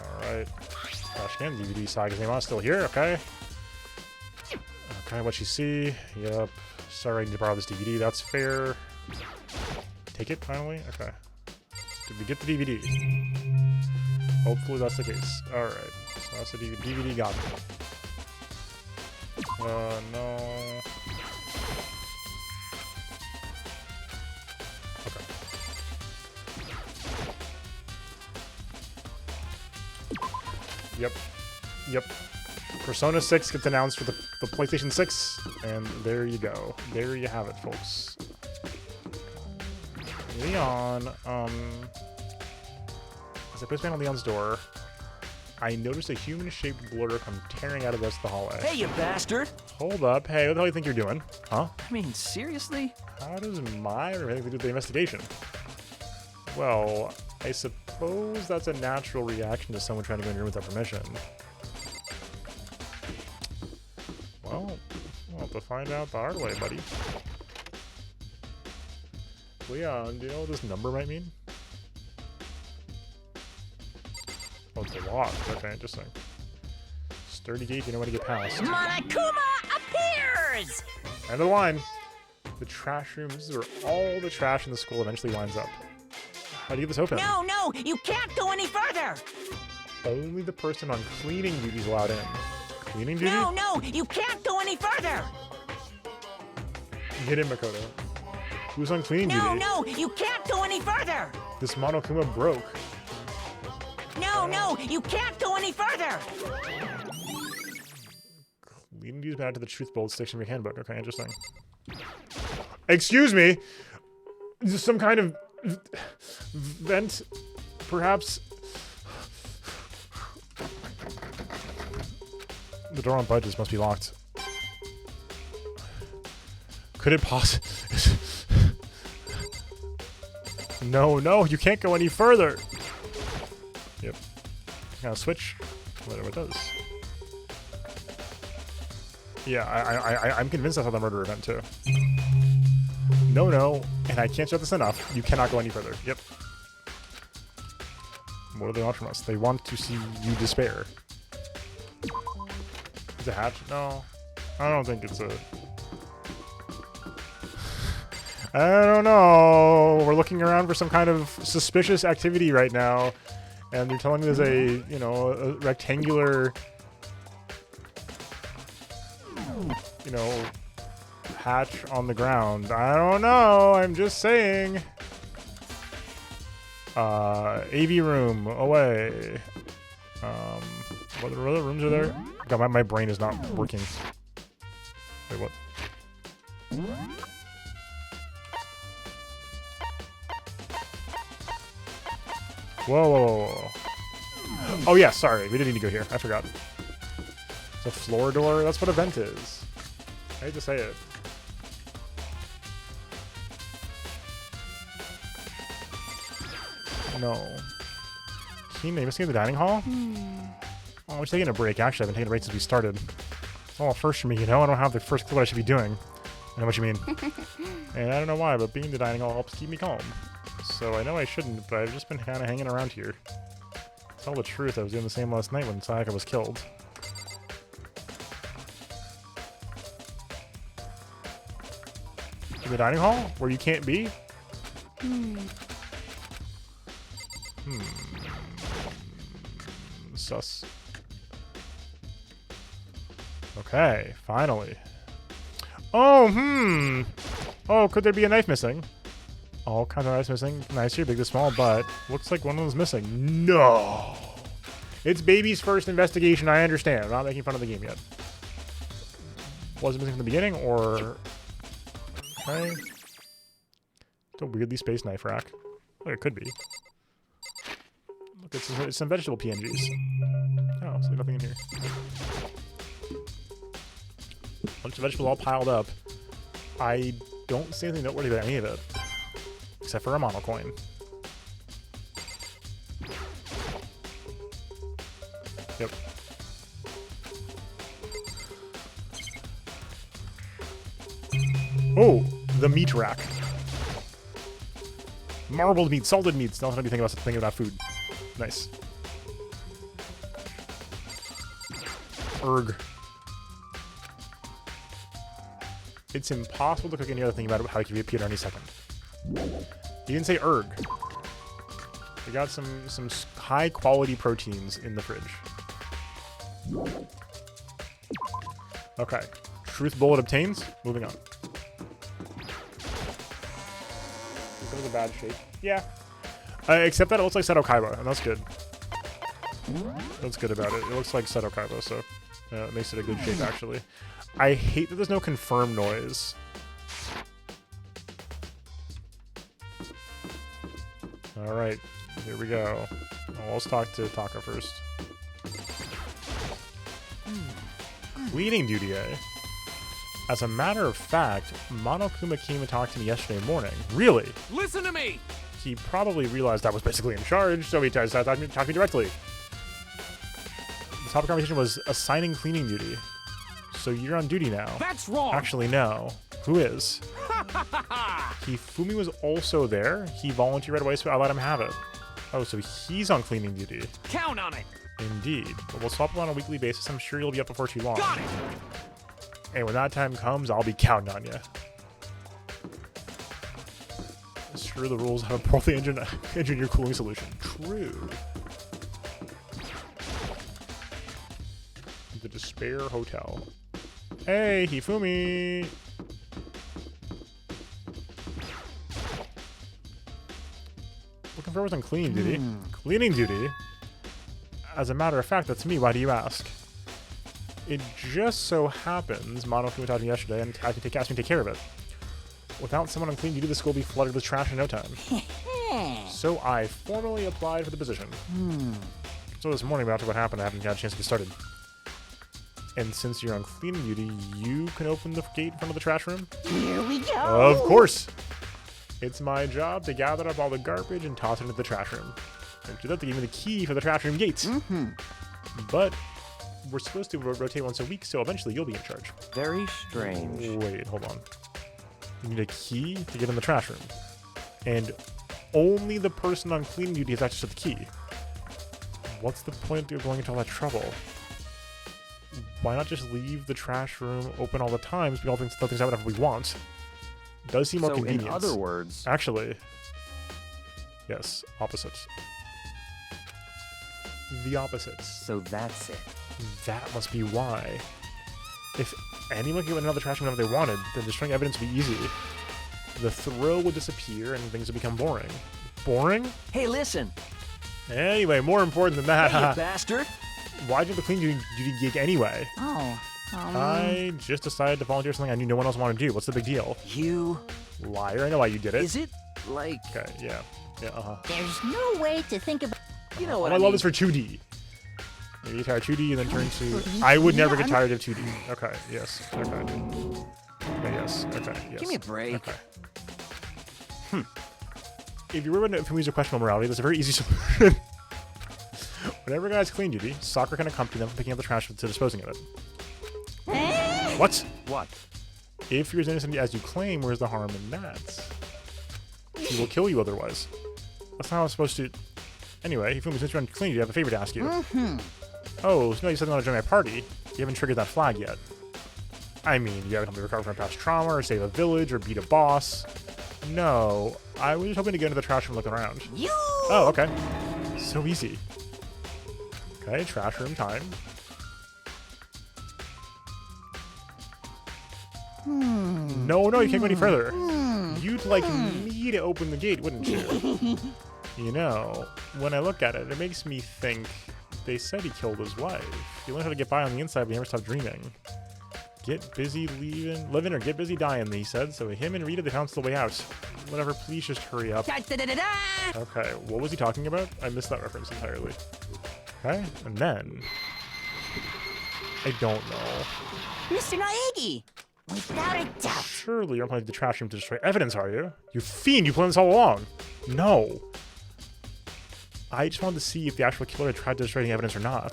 Alright. Trash can, DVD Saga's name on, still here, okay. Okay, what you see? Yep. Sorry, I need to borrow this DVD, that's fair. Take it, finally? Okay. Did we get the DVD? Hopefully that's the case. Alright. So that's the DVD. DVD got me. No. Okay. Yep. Persona 6 gets announced for the PlayStation 6, and there you go. There you have it, folks. Leon, as I push on Leon's door, I noticed a human-shaped blur come tearing out of the rest of the hallway. Hey, you bastard! Hold up. Hey, what the hell do you think you're doing? Huh? I mean, seriously? How does my room have anything to do with the investigation? Well, I suppose that's a natural reaction to someone trying to go in your room without permission. Well, we'll have to find out the hard way, buddy. Leon, do you know what this number might mean? Oh, it's a lock. Okay, interesting. Sturdy gate, you know how to get past. Monokuma appeared! yours! End of the line. The trash room. This is where all the trash in the school eventually lines up. How do you get this open? No, no, you can't go any further! Only the person on cleaning duty is allowed in. Cleaning duty? No, no, you can't go any further! Get in, Makoto. Who's on cleaning duty? No, no, you can't go any further! This Monokuma broke. No, no, you can't go any further! Cleaning duty is added to the truth bold section of your handbook. Okay, interesting. Excuse me? Is this some kind of vent? Perhaps? The door on budges must be locked. Could it possibly? No, no, you can't go any further. Yep. Now switch. Whatever it does. Yeah, I'm convinced that's how the murder event too. No, no, and I can't shut this enough. You cannot go any further. Yep. What do they want from us? They want to see you despair. Is it a hatch? No. I don't think it's a... I don't know. We're looking around for some kind of suspicious activity right now. And they're telling me there's a, you know, a rectangular... you know, hatch on the ground. I don't know. I'm just saying. AV room away. What other rooms are there? God, my brain is not working. Wait, what? Whoa, whoa, whoa, whoa. Oh yeah, sorry. We didn't need to go here. I forgot. It's a floor door. That's what a vent is. I hate to say it. No. Keen, are you missing the dining hall? Oh, we're taking a break. Actually, I've been taking a break since we started. It's all first for me, you know? I don't have the first clue what I should be doing. I know what you mean. And I don't know why, but being in the dining hall helps keep me calm. So I know I shouldn't, but I've just been kind of hanging around here. To tell the truth, I was doing the same last night when Sayaka was killed. In the dining hall? Where you can't be? Sus. Okay, finally. Oh, Oh, could there be a knife missing? All kinds of knives missing. Nice here, big to small, but looks like one of them's missing. No! It's baby's first investigation, I understand. I'm not making fun of the game yet. Was it missing from the beginning, or... Okay. It's a weirdly spaced knife rack. Oh, it could be. Look, it's some vegetable PNGs. Oh, so nothing in here. Bunch of vegetables all piled up. I don't see anything noteworthy about any of it. Except for a mono coin. Yep. Oh, the meat rack. Marbled meat, salted meats. Not anything about thinking about food. Nice. Erg. It's impossible to cook any other thing about how it could be appeared any second. He didn't say erg. We got some high quality proteins in the fridge. Okay. Truth bullet obtains. Moving on. This was a bad shape. Yeah. Except that it looks like Seto Kaiba, and that's good. That's good about it. It looks like Seto Kaiba, so it makes it a good shape, actually. I hate that there's no confirm noise. Alright, here we go. Well, let's talk to Taka first. Cleaning duty, eh? As a matter of fact, Monokuma came and talked to me yesterday morning. Really? Listen to me! He probably realized I was basically in charge, so he decided to talk to me directly. The topic of conversation was assigning cleaning duty. So you're on duty now. That's wrong! Actually, no. Who is? Hifumi was also there. He volunteered right away, so I let him have it. Oh, so he's on cleaning duty. Count on it! Indeed. But we'll swap him on a weekly basis. I'm sure you'll be up before too long. Got it! And when that time comes, I'll be counting on you. Sure, the rules have a poorly engineered cooling solution. True. The Despair Hotel. Hey, Hifumi! Looking for on cleaning duty. Cleaning duty? As a matter of fact, that's me. Why do you ask? It just so happens Mono came to me yesterday and asked me to take care of it. Without someone on cleaning duty, the school will be flooded with trash in no time. So I formally applied for the position. So this morning, after what happened, I haven't had a chance to get started. And since you're on cleaning duty, you can open the gate in front of the trash room? Here we go. Of course! It's my job to gather up all the garbage and toss it into the trash room. And to do that, they give me the key for the trash room gates. But we're supposed to rotate once a week, so eventually you'll be in charge. Very strange. Wait, hold on. You need a key to get in the trash room. And only the person on cleaning duty has access to the key. What's the point of going into all that trouble? Why not just leave the trash room open all the time so we all things out whenever we want? Does seem more So convenient. in other words... Actually, yes, opposites. The opposites. So that's it. That must be why. If anyone could get another trash room whenever they wanted, then destroying evidence would be easy. The thrill would disappear and things would become boring. Boring? Hey, listen! Anyway, more important than that. Hey, you bastard! Why'd you have the clean duty gig anyway? I just decided to volunteer something I knew no one else wanted to do. What's the big deal? You... Liar, I know why you did it. Is it, like... Okay, yeah. Yeah, uh-huh. There's no way to think about... You know what I I love mean. this for 2D. Maybe you try 2D and then turn to... I would never get tired of 2D. Okay, yes. Okay. Okay, yes. Okay, yes. Give me a break. Okay. If you were to use a questionable morality, there's a very easy solution. Whenever guys clean duty, soccer can accompany them from picking up the trash to disposing of it. What? What? If you're as innocent as you claim, where's the harm in that? He will kill you otherwise. That's not how it's supposed to... Anyway, Hifumi, since you're on clean duty, I have a favor to ask you. Oh, so no, you said you want to join my party. You haven't triggered that flag yet. I mean, you haven't helped me recover from past trauma, or save a village, or beat a boss. No, I was just hoping to get into the trash room looking around. Oh, okay. So easy. Okay, trash room time. No, you can't go any further. You'd like me to open the gate, wouldn't you? You know, when I look at it, it makes me think they said he killed his wife. He learned how to get by on the inside, but he never stopped dreaming. Get busy living or get busy dying, he said. So him and Rita, they found the way out. Whatever, please just hurry up. Okay, what was he talking about? I missed that reference entirely. Okay, and then... I don't know. Mr. Naegi! Without a doubt. Surely you're planning the trash room to destroy evidence, are you? You fiend, you planned this all along. No. I just wanted to see if the actual killer had tried to destroy the evidence or not.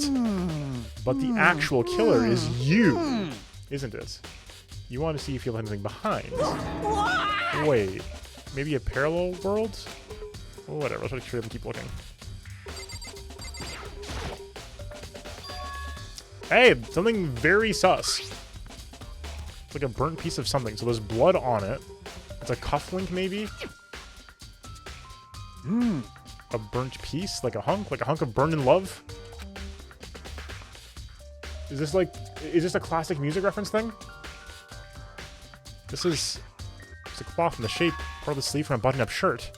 But the actual killer is you, isn't it? You want to see if you have anything behind. What? Wait, maybe a parallel world? Well, whatever, let's try to keep looking. Hey, something very sus. It's like a burnt piece of something, so there's blood on it. It's a cufflink, maybe? A burnt piece? Like a hunk of burned in love? Is this a classic music reference thing? This is a cloth in the shape, part of the sleeve from a button-up shirt.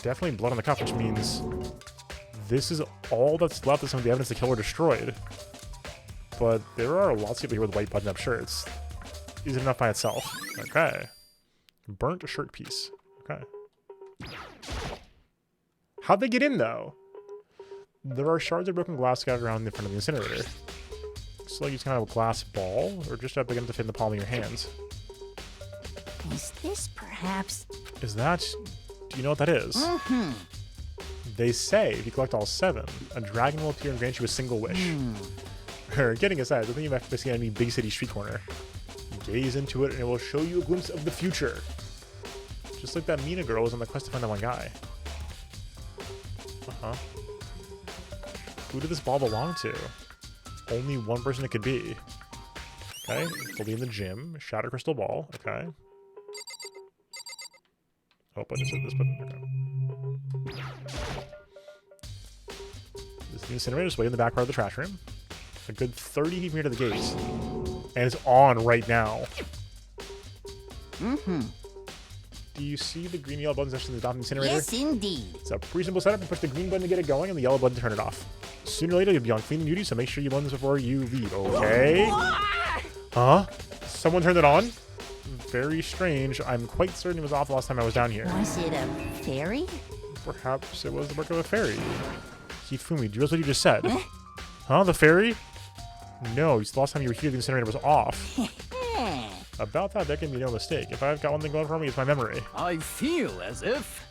Definitely blood on the cuff, which means this is all that's left of some of the evidence the killer destroyed. But there are lots of people here with white button-up shirts. Is it enough by itself? Okay. Burnt shirt piece. Okay. How'd they get in, though? There are shards of broken glass scattered around in front of the incinerator. Looks like it's kind of a glass ball, or just big enough to fit in the palm of your hands. Is this perhaps... Is that... Do you know what that is? They say if you collect all 7, a dragon will appear and grant you a single wish. Getting aside, the thing you have to see on any big city street corner. Gaze into it and it will show you a glimpse of the future. Just like that Mina girl was on the quest to find that one guy. Who did this ball belong to? Only one person it could be. Okay, we'll be in the gym. Shatter crystal ball. Okay. Oh, but is it this button? Okay. This is the incinerator is way in the back part of the trash room. A good 30 feet from here to the gates. And it's on right now. Mm-hmm. Do you see the green and yellow buttons next to the top of the incinerator? Yes, indeed. It's a pretty simple setup. You push the green button to get it going and the yellow button to turn it off. Sooner or later, you'll be on cleaning duty, so make sure you run this before you leave, okay? Huh? Someone turned it on? Very strange. I'm quite certain it was off the last time I was down here. Was it a fairy? Perhaps it was the work of a fairy. Hifumi, do you realize what you just said? Huh? The fairy? No, the last time you were here, the incinerator was off. About that, there can be no mistake. If I've got one thing going for me, it's my memory. I feel as if...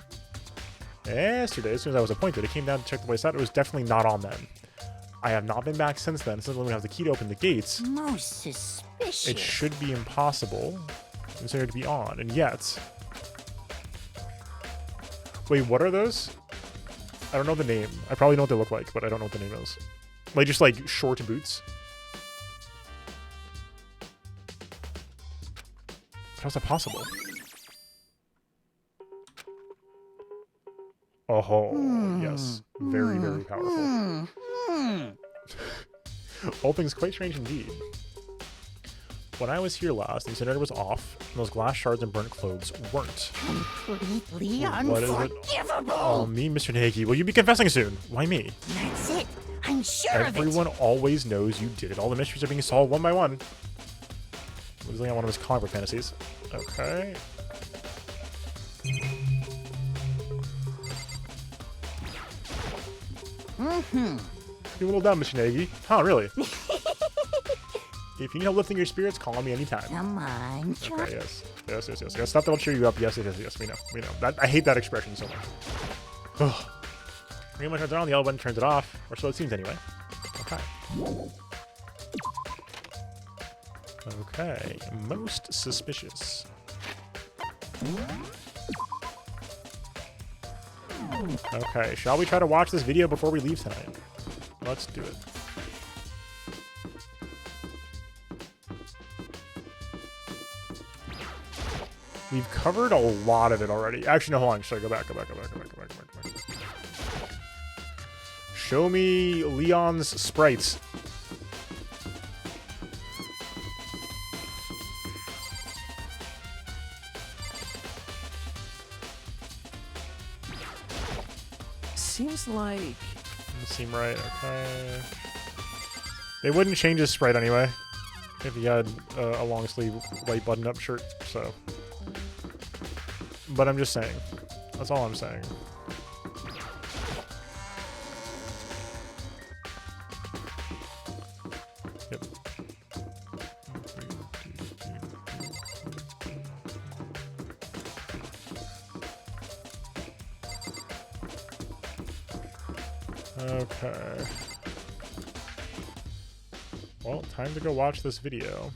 Yesterday, as soon as I was appointed, it came down to check the place out. It was definitely not on then. I have not been back since then, since when we have the key to open the gates. Most suspicious. It should be impossible considered to be on, and yet... Wait, what are those? I don't know the name. I probably know what they look like, but I don't know what the name is. Like, just like short boots. How's that possible? Oh, yes. Very, very powerful. All things quite strange indeed. When I was here last, the incinerator was off, and those glass shards and burnt clothes weren't. Completely What is it? unforgivable. Oh, me, Mr. Nagi. Will you be confessing soon? Why me? That's it. I'm sure of it. Everyone always knows you did it. All the mysteries are being solved one by one. Losing on one of his comic book fantasies. Okay. You're a little dumb, Mr. Nagi. Huh, really? If you need help lifting your spirits, call on me anytime. Come on. Okay, yes. Yes. Stuff that'll cheer you up. Yes. We know. I hate that expression so much. Ugh. Green one turns it on, the yellow one turns it off. Or so it seems anyway. Okay. Okay. Most suspicious. Okay, shall we try to watch this video before we leave tonight? Let's do it. We've covered a lot of it already. Actually, no, hold on. Sorry, go back. Show me Leon's sprites. Seems like... Doesn't seem right. Okay. They wouldn't change his sprite anyway if he had a long sleeve white button up shirt, so. But I'm just saying. That's all I'm saying. Yep. Okay. Well, time to go watch this video.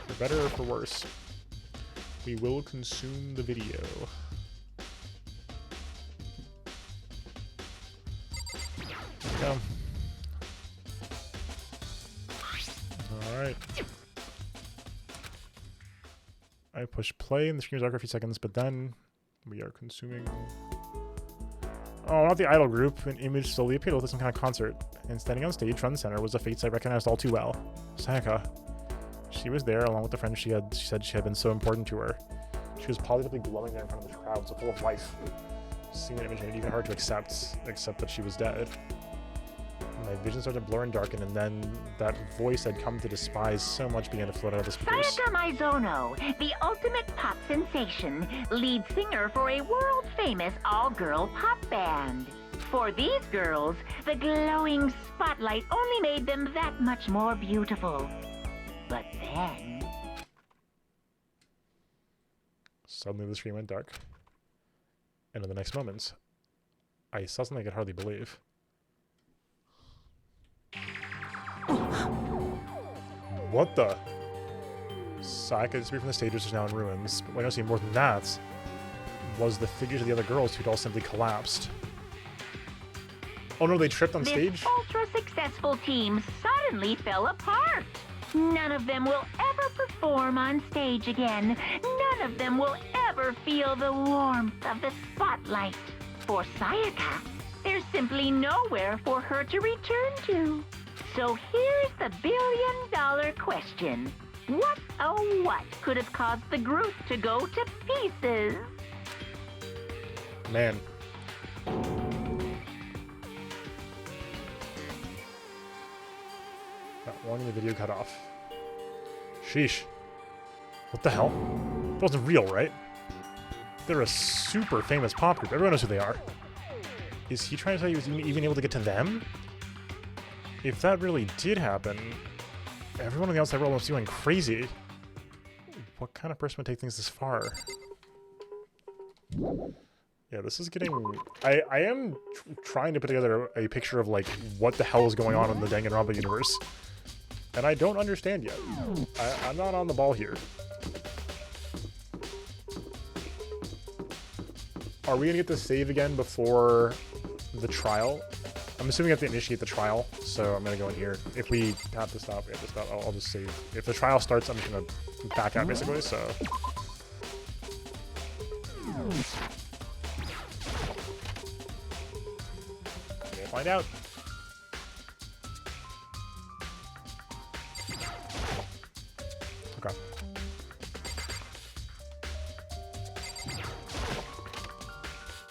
For better or for worse. We will consume the video. There we go. Alright. I push play and the screen is dark for a few seconds, but then we are consuming... Oh, not the idol group. An image slowly appeared with some kind of concert. And standing on stage, front and center, was a face I recognized all too well. Sayaka. She was there along with the friends she said she had been so important to her. She was positively glowing there in front of the crowd, so full of life. Seeing that image made it even hard to accept that she was dead. My vision started to blur and darken, and then that voice I'd come to despise so much began to float out of the speakers. Sayaka Maizono, the ultimate pop sensation, lead singer for a world-famous all-girl pop band. For these girls, the glowing spotlight only made them that much more beautiful. But then... Suddenly the screen went dark. And in the next moments, I saw something I could hardly believe. What the? Sayaka disappeared from the stage, which is now in ruins. But what I see more than that was the figures of the other girls who'd all simply collapsed. Oh no, they tripped on stage? This ultra-successful team suddenly fell apart. None of them will ever perform on stage again, none of them will ever feel the warmth of the spotlight. For Sayaka, there's simply nowhere for her to return to. So here's the billion-dollar question. What, oh what, could have caused the group to go to pieces? Man. That warning, the video cut off. Sheesh. What the hell? That wasn't real, right? They're a super famous pop group. Everyone knows who they are. Is he trying to tell you he was even able to get to them? If that really did happen, everyone on the outside world must be going crazy. What kind of person would take things this far? Yeah, this is getting... I am trying to put together a picture of, like, what the hell is going on in the Danganronpa universe. And I don't understand yet. I'm not on the ball here. Are we gonna get the save again before the trial? I'm assuming we have to initiate the trial, so I'm gonna go in here. If we have to stop, we have to stop. I'll just save. If the trial starts, I'm just gonna back out basically, so. We'll find out. Okay.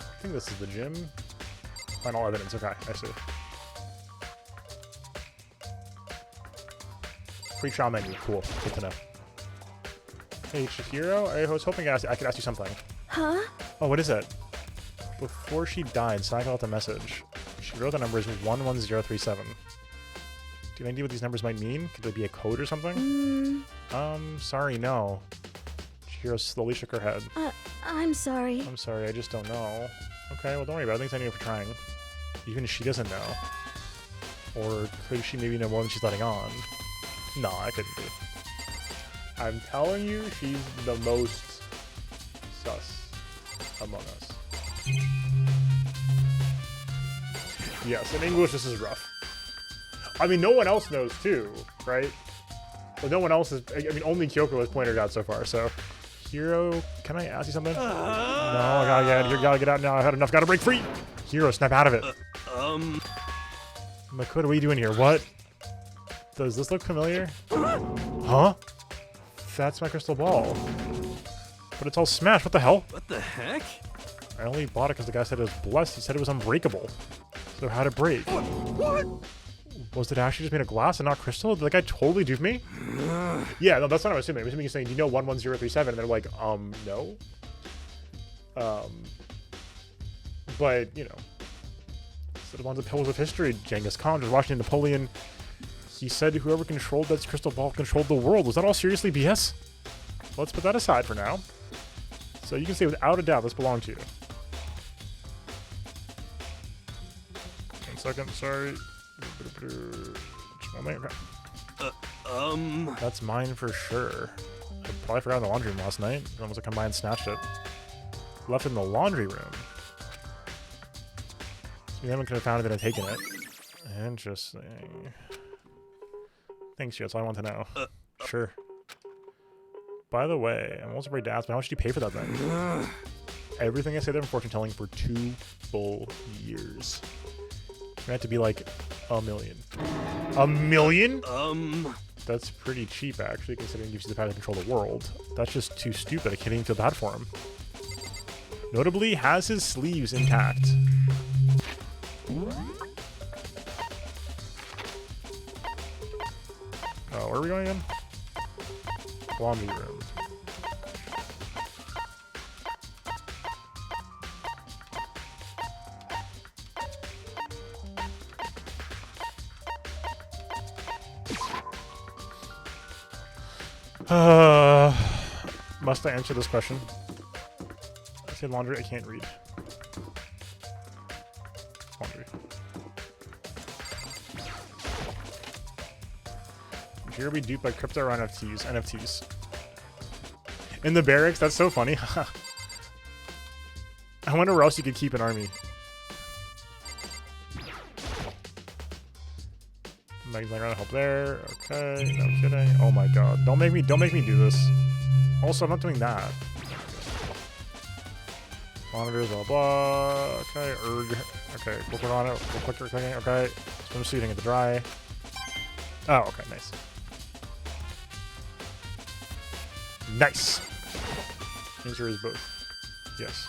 I think this is the gym. Final evidence, okay, I see. Pre-trial menu, cool, good to know. Hey, Chihiro, I was hoping I could ask you something. Huh? Oh, what is it? Before she died, Sayaka left a message. She wrote the numbers 11037. Do you have any idea what these numbers might mean? Could they be a code or something? Sorry, no. Chihiro slowly shook her head. I'm sorry. I'm sorry, I just don't know. Okay, well don't worry about it. Thanks anyway for trying. Even if she doesn't know. Or could she maybe know more than she's letting on? No, I couldn't be. I'm telling you, she's the most sus among us. Yes, in English this is rough. I mean, no one else knows too, right? But no one else is, I mean, only Kyoko has pointed it out so far, so. Hero, can I ask you something? No, you gotta get out now. I've had enough. Gotta break free. Hero, snap out of it. Makoto, what are you doing here? What? Does this look familiar? Huh? That's my crystal ball. But it's all smashed. What the hell? What the heck? I only bought it because the guy said it was blessed. He said it was unbreakable. So how'd it break? What? Was it actually just made of glass and not crystal? Did that guy totally dupe me? Yeah, no, that's not what I was assuming. I was assuming you're saying, do you know 11037? And they're like, no. But, you know. Instead of on the pillars of history, Genghis Khan, George Washington, Napoleon, he said whoever controlled that crystal ball controlled the world. Was that all seriously BS? Let's put that aside for now. So you can say without a doubt this belonged to you. 1 second, sorry. That's mine for sure. I probably forgot in the laundry room last night. Almost come by and snatched it. Left it in the laundry room. So anyone could have found it and taken it. Interesting. Thanks, that's all I want to know. Sure. By the way, I'm also afraid to ask, but how much did you pay for that thing? Everything I say there in fortune telling for 2 full years. You had to be like $1 million. $1 million? That's pretty cheap, actually, considering he gives you the power to control the world. That's just too stupid. I can't even feel bad for him. Notably, has his sleeves intact. Oh, where are we going again? Laundry room. Must I answer this question? I said laundry, I can't read. Laundry. Here we duped by crypto or NFTs. In the barracks, that's so funny. I wonder where else you could keep an army. Meg's not gonna help there. Okay, no kidding. Oh my god. Don't make me do this. Also, I'm not doing that. Monitors, blah blah. Okay, erg. Okay, click on it. Click clicking. Okay. Swimsuiting at the dry. Oh, okay, nice. Nice! Answer is both. Yes.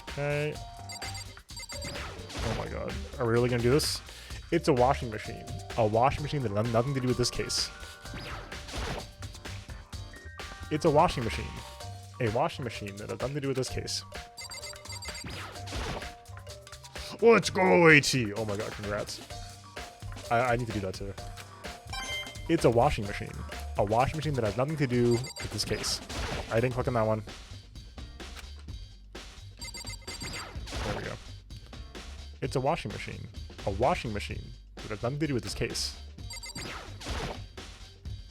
Okay. Oh my god. Are we really gonna do this? It's a washing machine. A washing machine that has nothing to do with this case. It's a washing machine. A washing machine that has nothing to do with this case. Let's go, AT! Oh my god, congrats. I need to do that too. It's a washing machine. A washing machine that has nothing to do with this case. I didn't click on that one. There we go. It's a washing machine. A washing machine that has nothing to do with this case.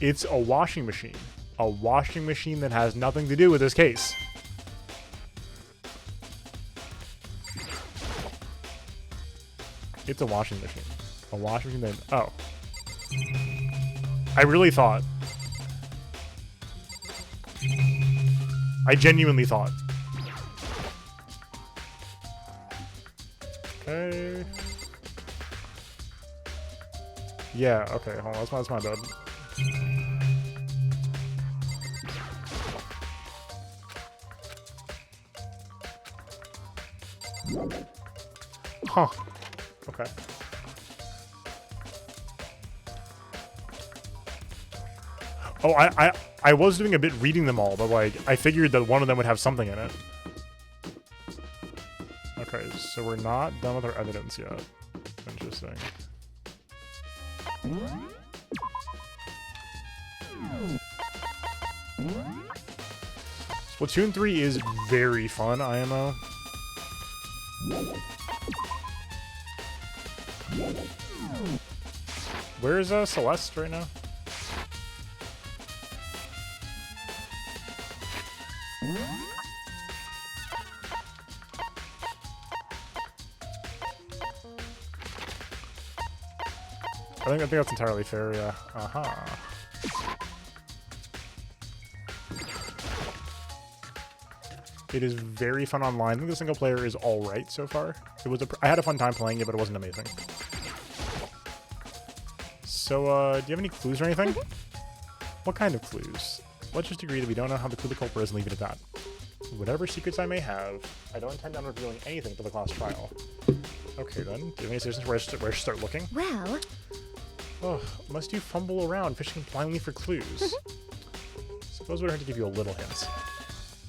It's a washing machine. A washing machine that has nothing to do with this case. It's a washing machine. A washing machine that... Oh. I really thought. I genuinely thought. Okay. Yeah, okay, hold on, that's my bad. Huh. Okay. Oh, I was doing a bit reading them all, but like, I figured that one of them would have something in it. Okay, so we're not done with our evidence yet. Interesting. Splatoon 3 is very fun, IMO. Where is Celeste right now? I think that's entirely fair, yeah. Aha. It is very fun online. I think the single player is all right so far. I had a fun time playing it, but it wasn't amazing. So, do you have any clues or anything? What kind of clues? Let's just agree that we don't know how the culprit is and leave it at that. Whatever secrets I may have, I don't intend on revealing anything for the class trial. Okay then, do you have any suggestions where I should start looking? Well... Oh, must you fumble around, fishing blindly for clues? Suppose we're going to give you a little hint.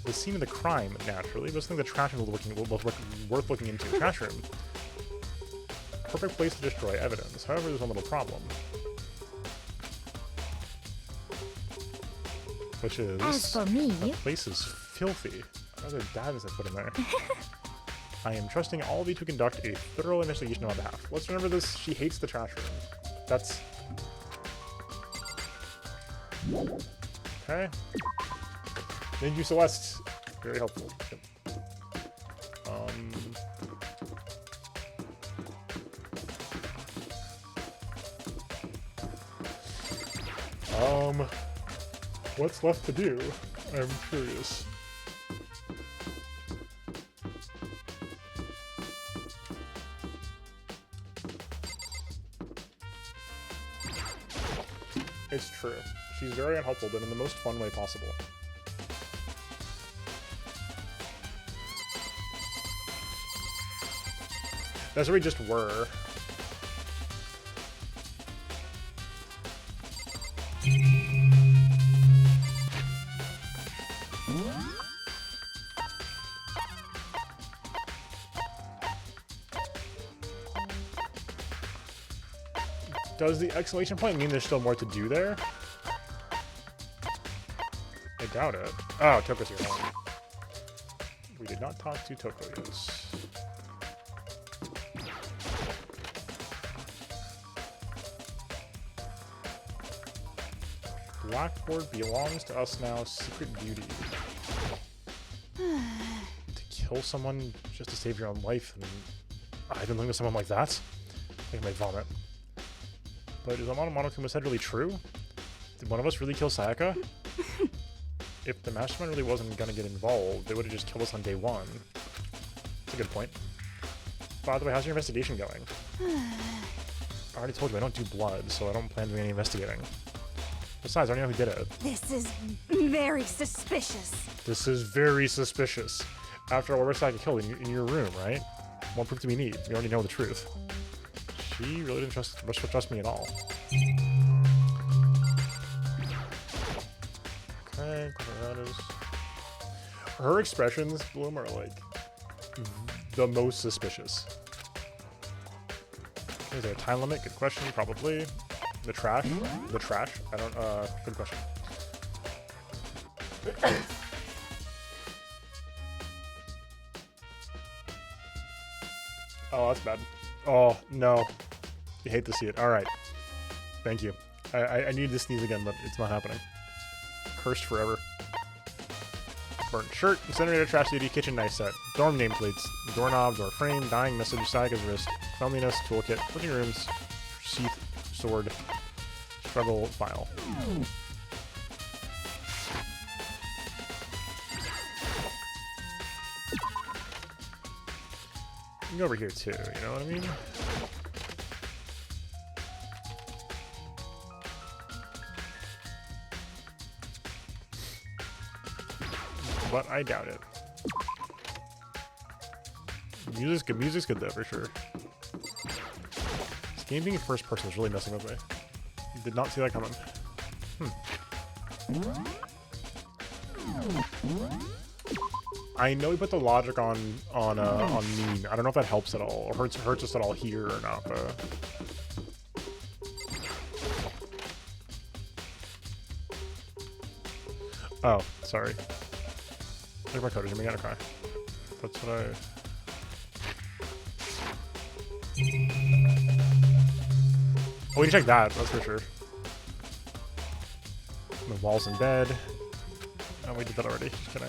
The scene of the crime, naturally, but something the trash room worth looking into. Trash room. Perfect place to destroy evidence. However, there's one little problem. Which is... As for me... The place is filthy. What other dabs I put in there? I am trusting all of you to conduct a thorough investigation on my behalf. Let's remember this. She hates the trash room. That's... Okay. Thank you, Celeste. Very helpful. Yep. What's left to do? I'm curious. It's true. She's very unhelpful, but in the most fun way possible. That's where we just were. Does the exclamation point mean there's still more to do there? I doubt it. Oh, Toko's here. Hold on. We did not talk to Toko yet. Blackboard belongs to us now. Secret beauty. To kill someone just to save your own life, and I've been living with someone like that? I think I might vomit. But is Monokuma said really true? Did one of us really kill Sayaka? If the mastermind really wasn't gonna get involved, they would have just killed us on day one. That's a good point. By the way, how's your investigation going? I already told you I don't do blood, so I don't plan doing any investigating. Besides, I already know who did it. This is very suspicious. This is very suspicious. After all, where was Sayaka killed? In your room, right? More proof do we need? We already know the truth. She really didn't trust me at all. Okay, that is... Her expressions, Bloom, are like the most suspicious. Is there a time limit? Good question, probably. The trash? The trash? I don't, good question. Oh, that's bad. Oh, no. You hate to see it. Alright. Thank you. I need to sneeze again, but it's not happening. Cursed forever. Burnt shirt, incinerator, trash duty, kitchen knife set. Dorm nameplates. Doorknob, door frame, dying message, Sayaka's wrist. Cleanliness, toolkit, living rooms, sheath, sword, struggle, file. You can go over here too, you know what I mean? But I doubt it. Music's good though, for sure. This game being first person is really messing with me. Did not see that coming. I know we put the logic on mean. I don't know if that helps at all or hurts us at all here or not, but oh, sorry. Look at my code. You're gonna cry. That's what I. Oh, we can check that. That's for sure. The walls in bed. Oh, we did that already. Just kidding.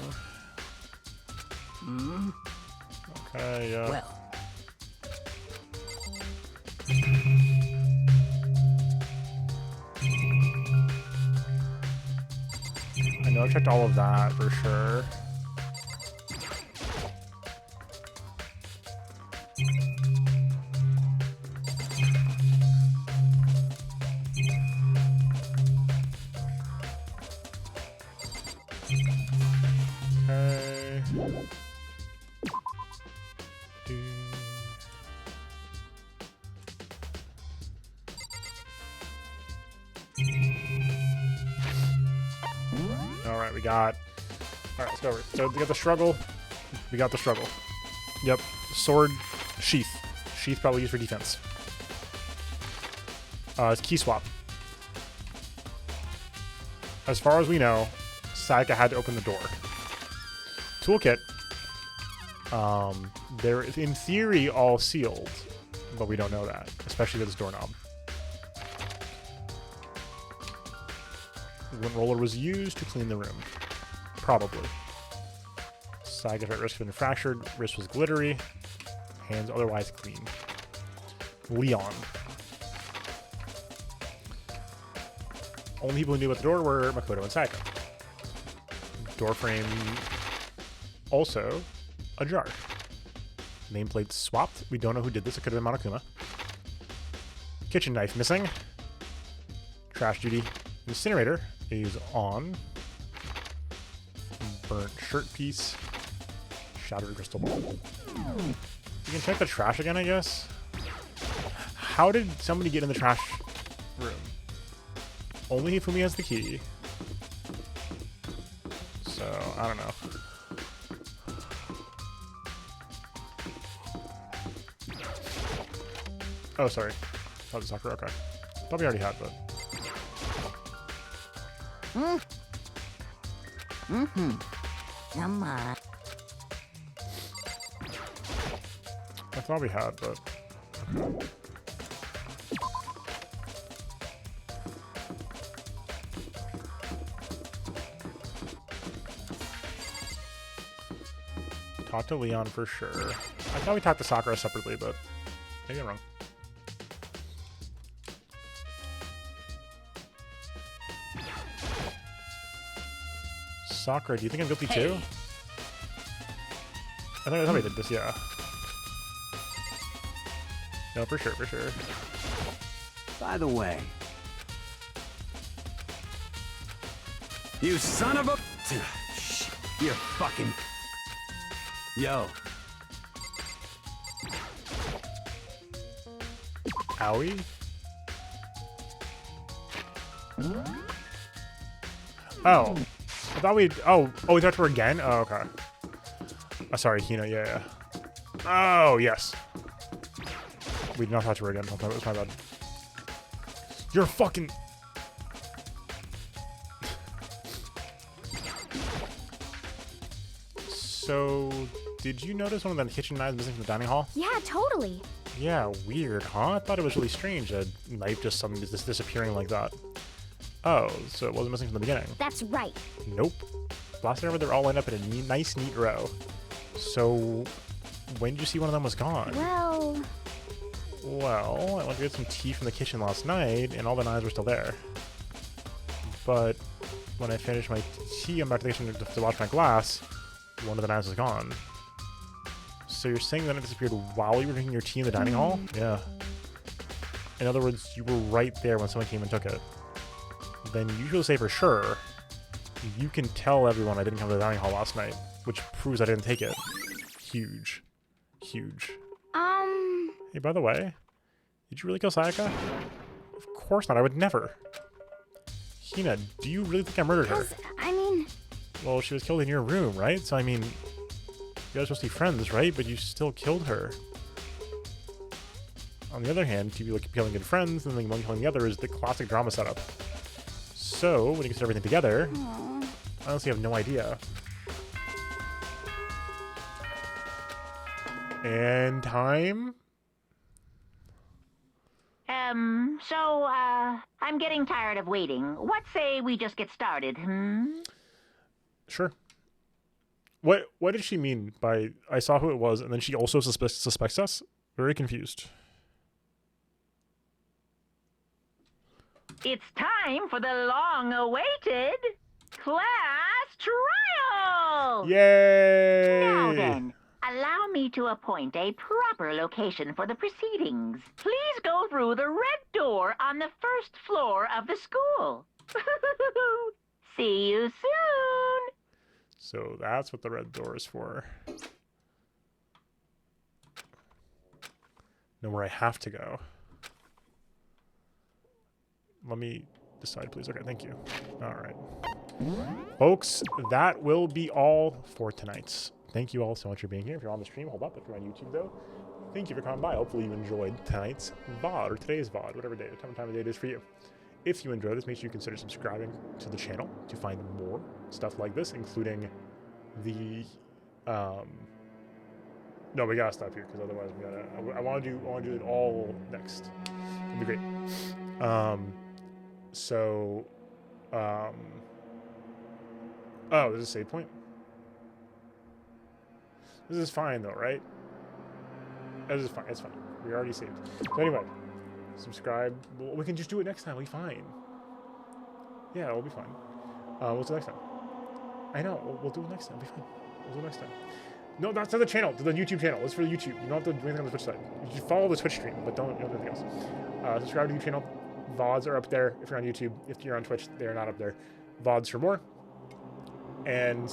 Okay, yeah. Well. I know I checked all of that for sure. Alright, we got... Alright, let's go over. So we got the struggle. We got the struggle. Yep. Sword, sheath. Sheath probably used for defense. It's key swap. As far as we know, Sayaka had to open the door. Toolkit. They're in theory all sealed, but we don't know that, especially with this doorknob. Lint roller was used to clean the room. Probably. Sayaka's at risk of being fractured. Wrist was glittery. Hands otherwise clean. Leon. Only people who knew about the door were Makoto and Sayaka. Door frame also ajar. Nameplate swapped. We don't know who did this. It could have been Monokuma. Kitchen knife missing. Trash duty. Incinerator is on. Burnt shirt piece. Shattered crystal ball. You can check the trash again, I guess. How did somebody get in the trash room? Only Hifumi has the key. So, I don't know. Oh, sorry. That was Sakura. Okay. Thought we already had, but... Come on. I thought we had, but... Talk to Leon for sure. I thought we talked to Sakura separately, but maybe I'm wrong. Sakura, do you think I'm guilty too? I thought we did this, yeah. No, for sure, for sure. By the way, you son of a... You fucking... Yo. Owie? Oh. I thought we'd... Oh, we talked to her again? Oh, okay. Oh, sorry, Hina, yeah. Oh, yes. We did not talk to her again. It was my bad. You're fucking... So, did you notice one of the kitchen knives missing from the dining hall? Yeah, totally. Yeah, weird, huh? I thought it was really strange, a knife just suddenly just disappearing like that. Oh, so it wasn't missing from the beginning. That's right. Nope. Last I remember, they're all lined up in a nice, neat row. So, when did you see one of them was gone? Well, I went to get some tea from the kitchen last night, and all the knives were still there. But when I finished my tea, I'm back to the kitchen to wash my glass. One of the knives was gone. So you're saying that it disappeared while you were drinking your tea in the dining hall? Yeah. In other words, you were right there when someone came and took it. Then you should say for sure, you can tell everyone I didn't come to the dining hall last night, which proves I didn't take it. Huge. Huge. Hey, by the way, did you really kill Sayaka? Of course not, I would never. Hina, do you really think I murdered her? I mean... Well, she was killed in your room, right? So, I mean, you guys are supposed to be friends, right? But you still killed her. On the other hand, to be like killing good friends and then one killing the other is the classic drama setup. So, when you consider everything together, I honestly have no idea. And time? I'm getting tired of waiting. What say we just get started, Sure. What did she mean by I saw who it was and then she also suspects us? Very confused. It's time for the long-awaited class trial! Yay! Now then, allow me to appoint a proper location for the proceedings. Please go through the red door on the first floor of the school. See you soon! So that's what the red door is for. Know where I have to go. Let me decide, please. Okay, thank you. All right. Folks, that will be all for tonight. Thank you all so much for being here. If you're on the stream, hold up. If you're on YouTube, though, thank you for coming by. Hopefully you enjoyed tonight's VOD, or today's VOD, whatever time of day it is for you. If you enjoyed this, make sure you consider subscribing to the channel to find more stuff like this, including the... No, we gotta stop here, because otherwise we gotta... I want to do it all next. It'd be great. Oh, there's a save point? This is fine though, right? This is fine, it's fine. We already saved. So anyway, subscribe. We can just do it next time, we'll be fine. Yeah, we'll be fine. We'll do it next time. I know, we'll do it next time, we'll be fine. We'll do it next time. No, that's not the channel, to the YouTube channel. It's for the YouTube. You don't have to do anything on the Twitch side. You should follow the Twitch stream, but don't do anything else. Subscribe to the YouTube channel. VODs are up there if you're on YouTube. If you're on Twitch, they're not up there. VODs for more. And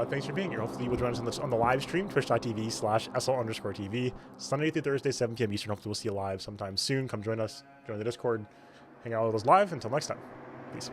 thanks for being here. Hopefully you will join us on the live stream, twitch.tv/SL_TV, Sunday through Thursday, 7 p.m. Eastern. Hopefully we'll see you live sometime soon. Come join us, join the Discord, hang out with us live. Until next time, peace.